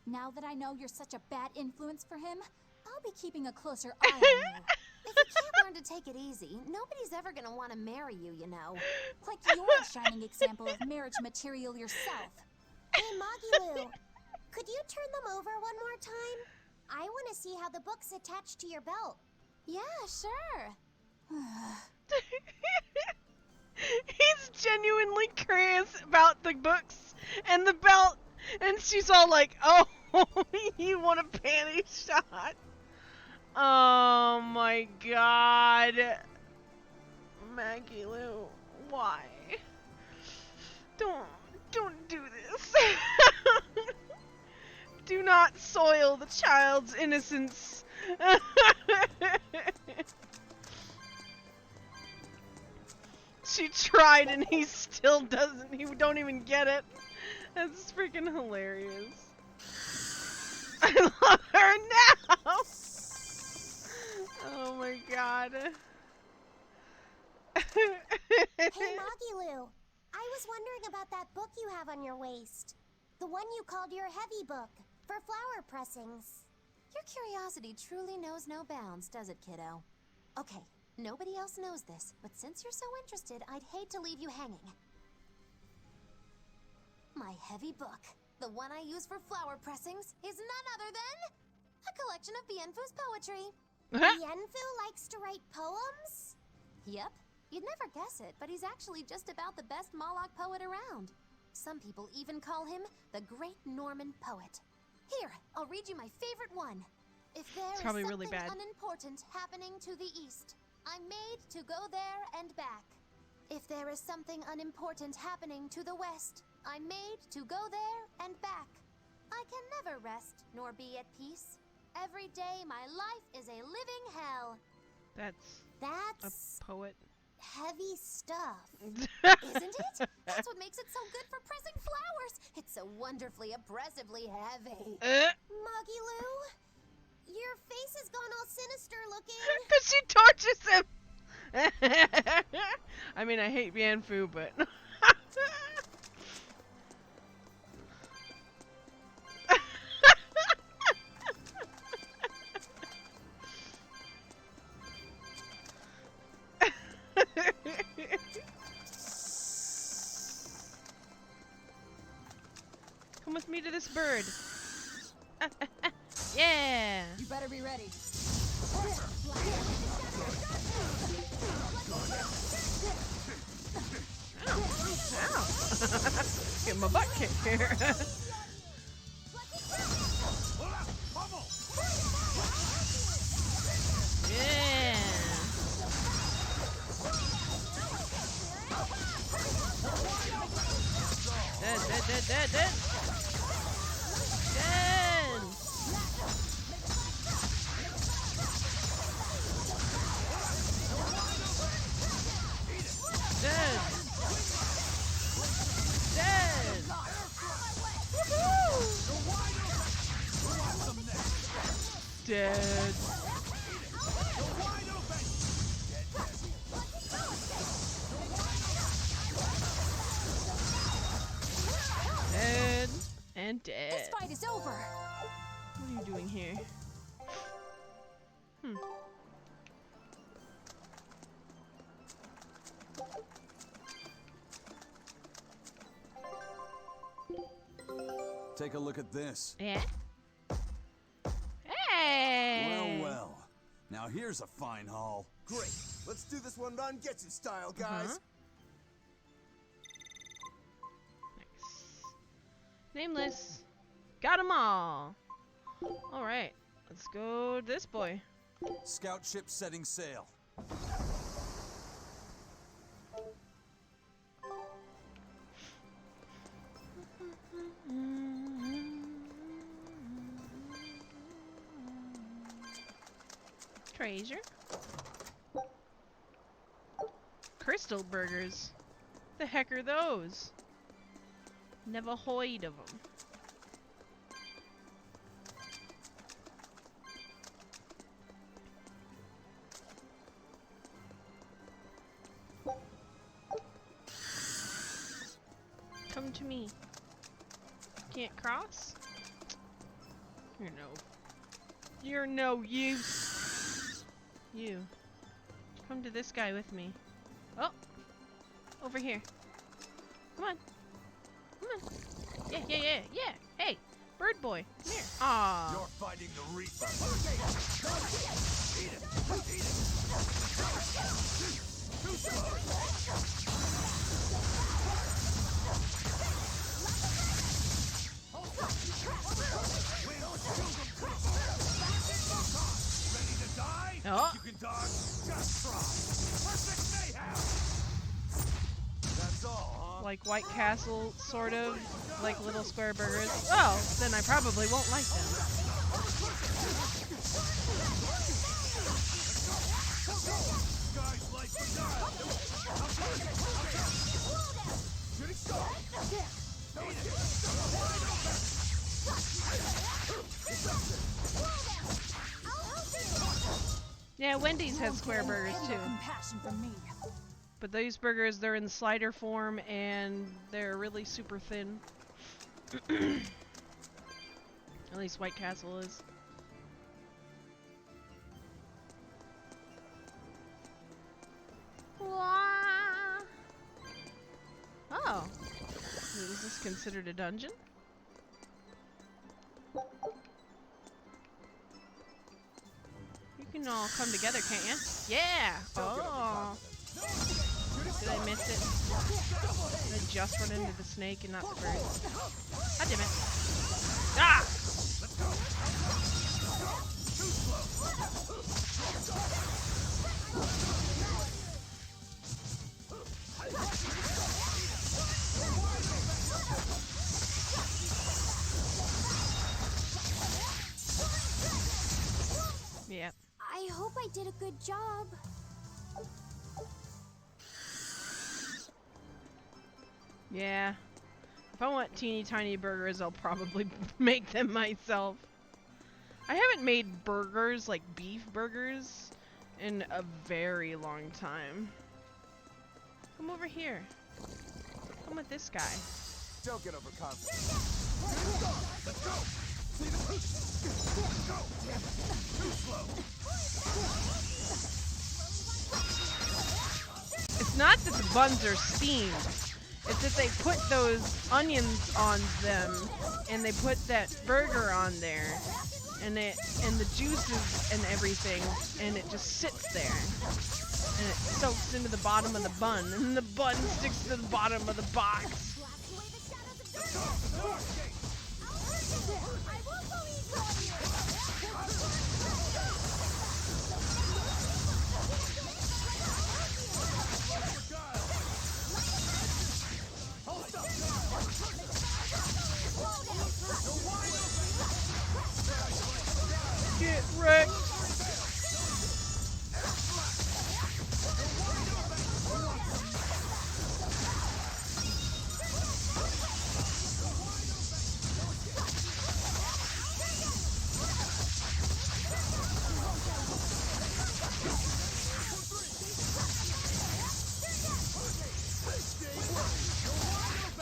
now that I know you're such a bad influence for him, I'll be keeping a closer eye on you. If you can't learn to take it easy, nobody's ever gonna want to marry you, you know. Like you're a shining example of marriage material yourself. Hey, Magilu, could you turn them over one more time? I want to see how the book's attached to your belt. Yeah, sure. He's genuinely curious about the books and the belt, and she's all like, "Oh, you want a panty shot?" Oh my god. Maggie Lou, why? Don't do this. Do not soil the child's innocence. She tried and he still doesn't. He don't even get it. That's freaking hilarious. I love her now. Oh my god. Hey, Magilou. I was wondering about that book you have on your waist. The one you called your heavy book for flower pressings. Your curiosity truly knows no bounds, does it, kiddo? Okay, nobody else knows this, but since you're so interested, I'd hate to leave you hanging. My heavy book, the one I use for flower pressings, is none other than a collection of Bienfu's poetry. Bienfu likes to write poems? Yep. You'd never guess it, but he's actually just about the best Moloch poet around. Some people even call him the Great Norman Poet. Here, I'll read you my favorite one. If there is probably something really bad. unimportant happening to the east, I'm made to go there and back. If there is something unimportant happening to the west, I'm made to go there and back. I can never rest nor be at peace. Every day my life is a living hell. That's a poet. Heavy stuff. Isn't it? That's what makes it so good for pressing flowers. It's so wonderfully, oppressively heavy. Magilou, your face has gone all sinister looking. Because she tortures him. I mean, I hate Bienfu, but... Come with me to this bird. Yeah. You better be ready. Ow. Get my butt kicked here. Yeah. Dead. Dead. Dead. Dead. And dead. This fight is over. What are you doing here? Take a look at this. Yeah? Hey! Well. Now here's a fine haul. Great. Let's do this one Rangetsu style, guys. Nice. Nameless. Got 'em all. Alright. Let's go to this boy. Scout ship setting sail. Treasure. Crystal burgers. The heck are those? Never heard of them. Come to me. Can't cross? You're no use. You. Come to this guy with me. Oh! Over here. Come on. Come on. Yeah. Hey! Bird boy, come here. Aww. You're fighting the Reaper. Eat it. Eat it. Too slow. Ready to die? Oh. You can dodge. Just try. Perfect mayhem. That's all, huh? Like White Castle, sort of. Like little square burgers. Oh, then I probably won't like them. Guys like the dial. Shooting star. Yeah, Wendy's has square burgers too. But these burgers, they're in slider form and they're really super thin. At least White Castle is. Oh. Is this considered a dungeon? You can all come together, can't you? Yeah! Oh! Did I miss it? Did I just run into the snake and not the bird? God damn it. Ah! Yep. I hope I did a good job. Yeah. If I want teeny tiny burgers, I'll probably make them myself. I haven't made burgers, like beef burgers, in a very long time. Come over here. Come with this guy. Don't get overconfident. Let's go! Go! Damn it! Too slow! It's not that the buns are steamed. It's that they put those onions on them, and they put that burger on there, and the juices and everything, and it just sits there, and it soaks into the bottom of the bun, and the bun sticks to the bottom of the box. Get wrecked!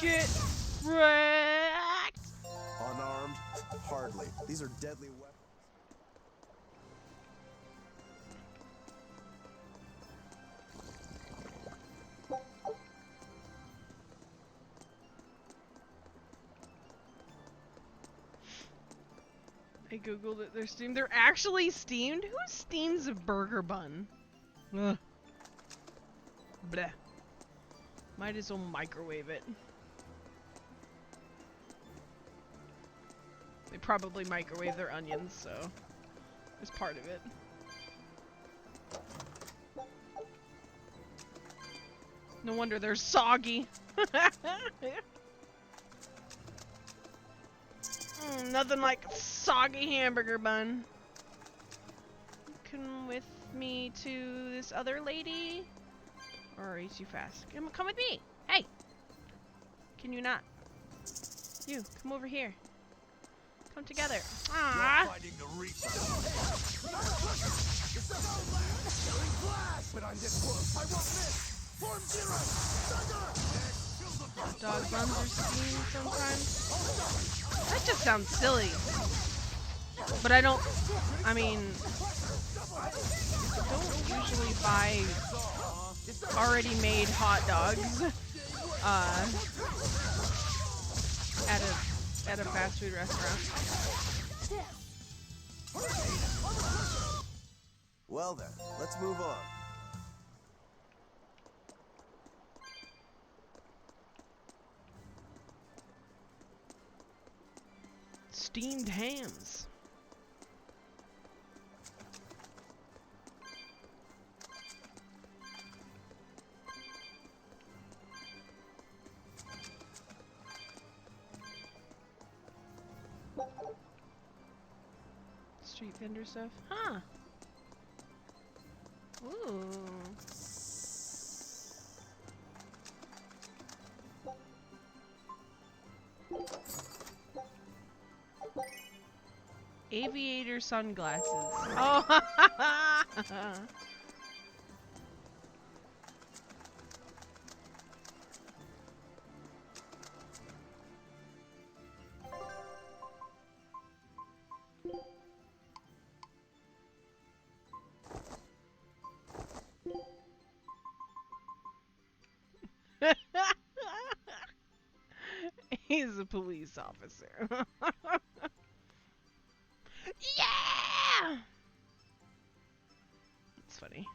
Get wrecked! Unarmed? Hardly. These are deadly weapons. I googled it, they're steamed. They're actually steamed? Who steams a burger bun? Ugh. Bleh. Might as well microwave it. They probably microwave their onions, so it's part of it. No wonder they're soggy. Nothing like a soggy hamburger bun. Come with me to this other lady? Or are you too fast? Come with me! Hey! Can you not? You, come over here. Come together. Aww! Fighting the Reaper. But I'm this close. I won't miss. Form zero. Dog buns are steamed sometimes. That just sounds silly. But I don't, I mean, don't usually buy already made hot dogs at a at a fast food restaurant. Well then, let's move on. Steamed hams. Street vendor stuff? Huh. Ooh. Aviator sunglasses. Oh. He's a police officer. Yeah! It's funny.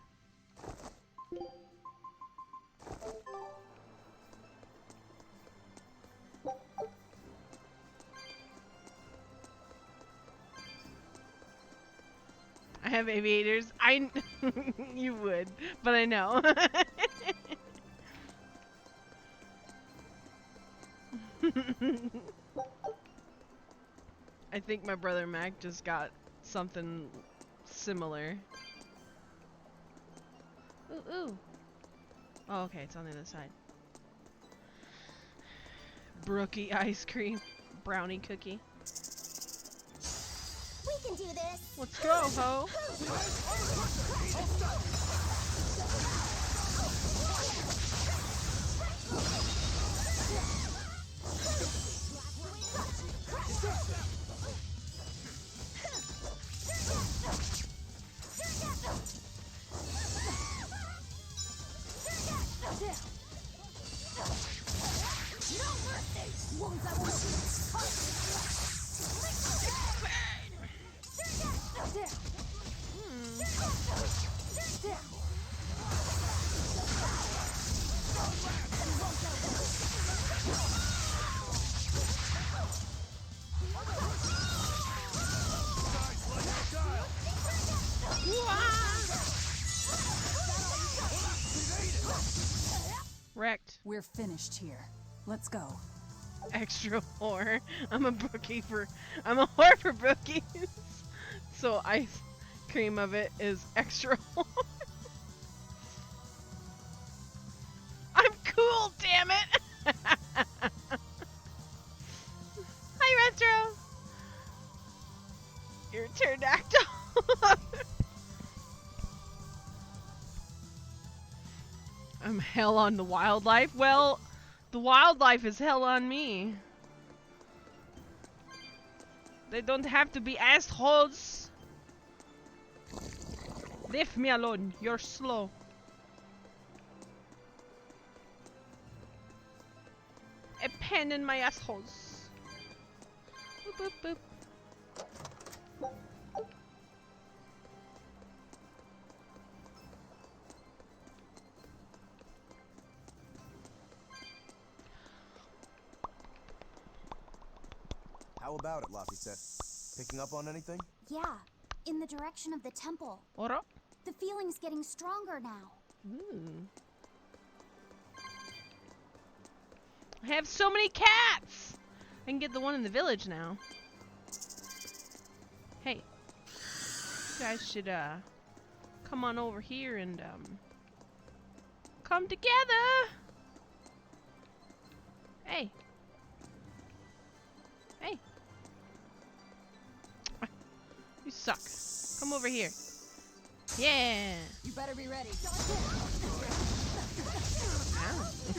I have aviators. You would, but I know. I think my brother Mac just got something similar. Ooh, ooh. Oh, okay, it's on the other side. Brookie ice cream. Brownie cookie. We can do this. Let's go, ho. Wrecked. We're finished here. Let's go. Extra whore. I'm a whore for brookies. So ice cream of it is extra whore. I'm cool, damn it. Hi, Retro. You're a pterodactyl. I'm hell on the wildlife. Well, the wildlife is hell on me. They don't have to be assholes. Leave me alone. You're slow. A pen in my assholes. Boop, boop, boop. How about it, Laphicet? Picking up on anything? Yeah, in the direction of the temple. Ora? The feeling's getting stronger now. I have so many cats! I can get the one in the village now. Hey. You guys should, come on over here and, come together! Hey. Hey. You suck. Come over here. Yeah. You better be ready.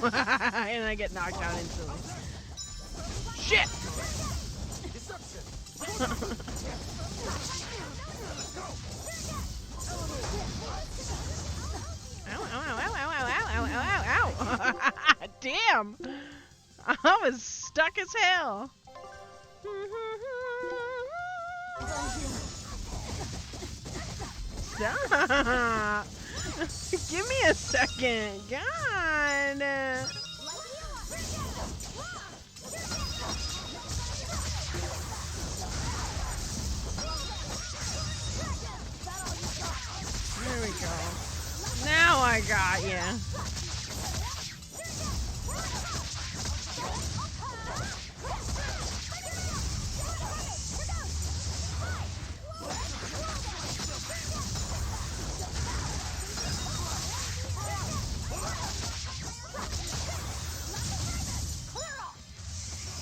And I get knocked out instantly. Shit! Ow, ow, ow, ow, ow, ow, ow, ow, ow, ow. Damn! I was stuck as hell. Stop. Give me a second. God. There we go. Now I got ya.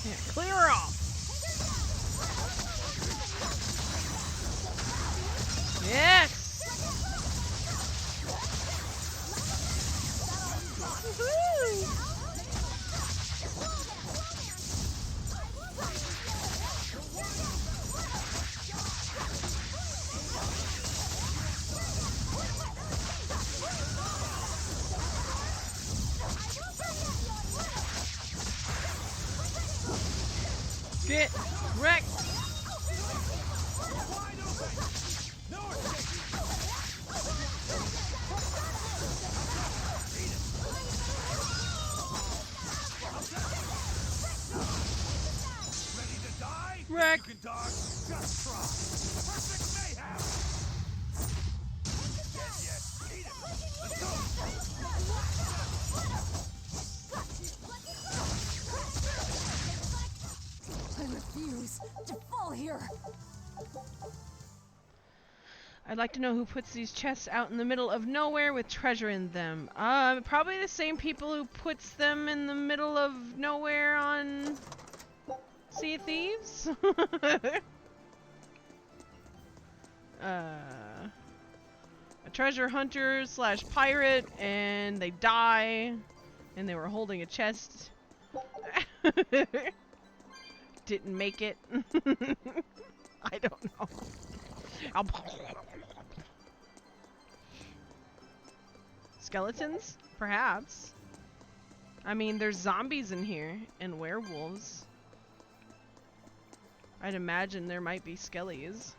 Yeah, clear off. Yes. Woohoo. Get wrecked. Ready to die? Wreck. You can dodge. Just try. Perfect mayhem. Dead yet. Eat it. Let's go. I refuse to fall here. I'd like to know who puts these chests out in the middle of nowhere with treasure in them. Probably the same people who puts them in the middle of nowhere on Sea of Thieves. A treasure hunter / pirate, and they die, and they were holding a chest. Didn't make it. I don't know. Skeletons? Perhaps. I mean, there's zombies in here, and werewolves. I'd imagine there might be skellies.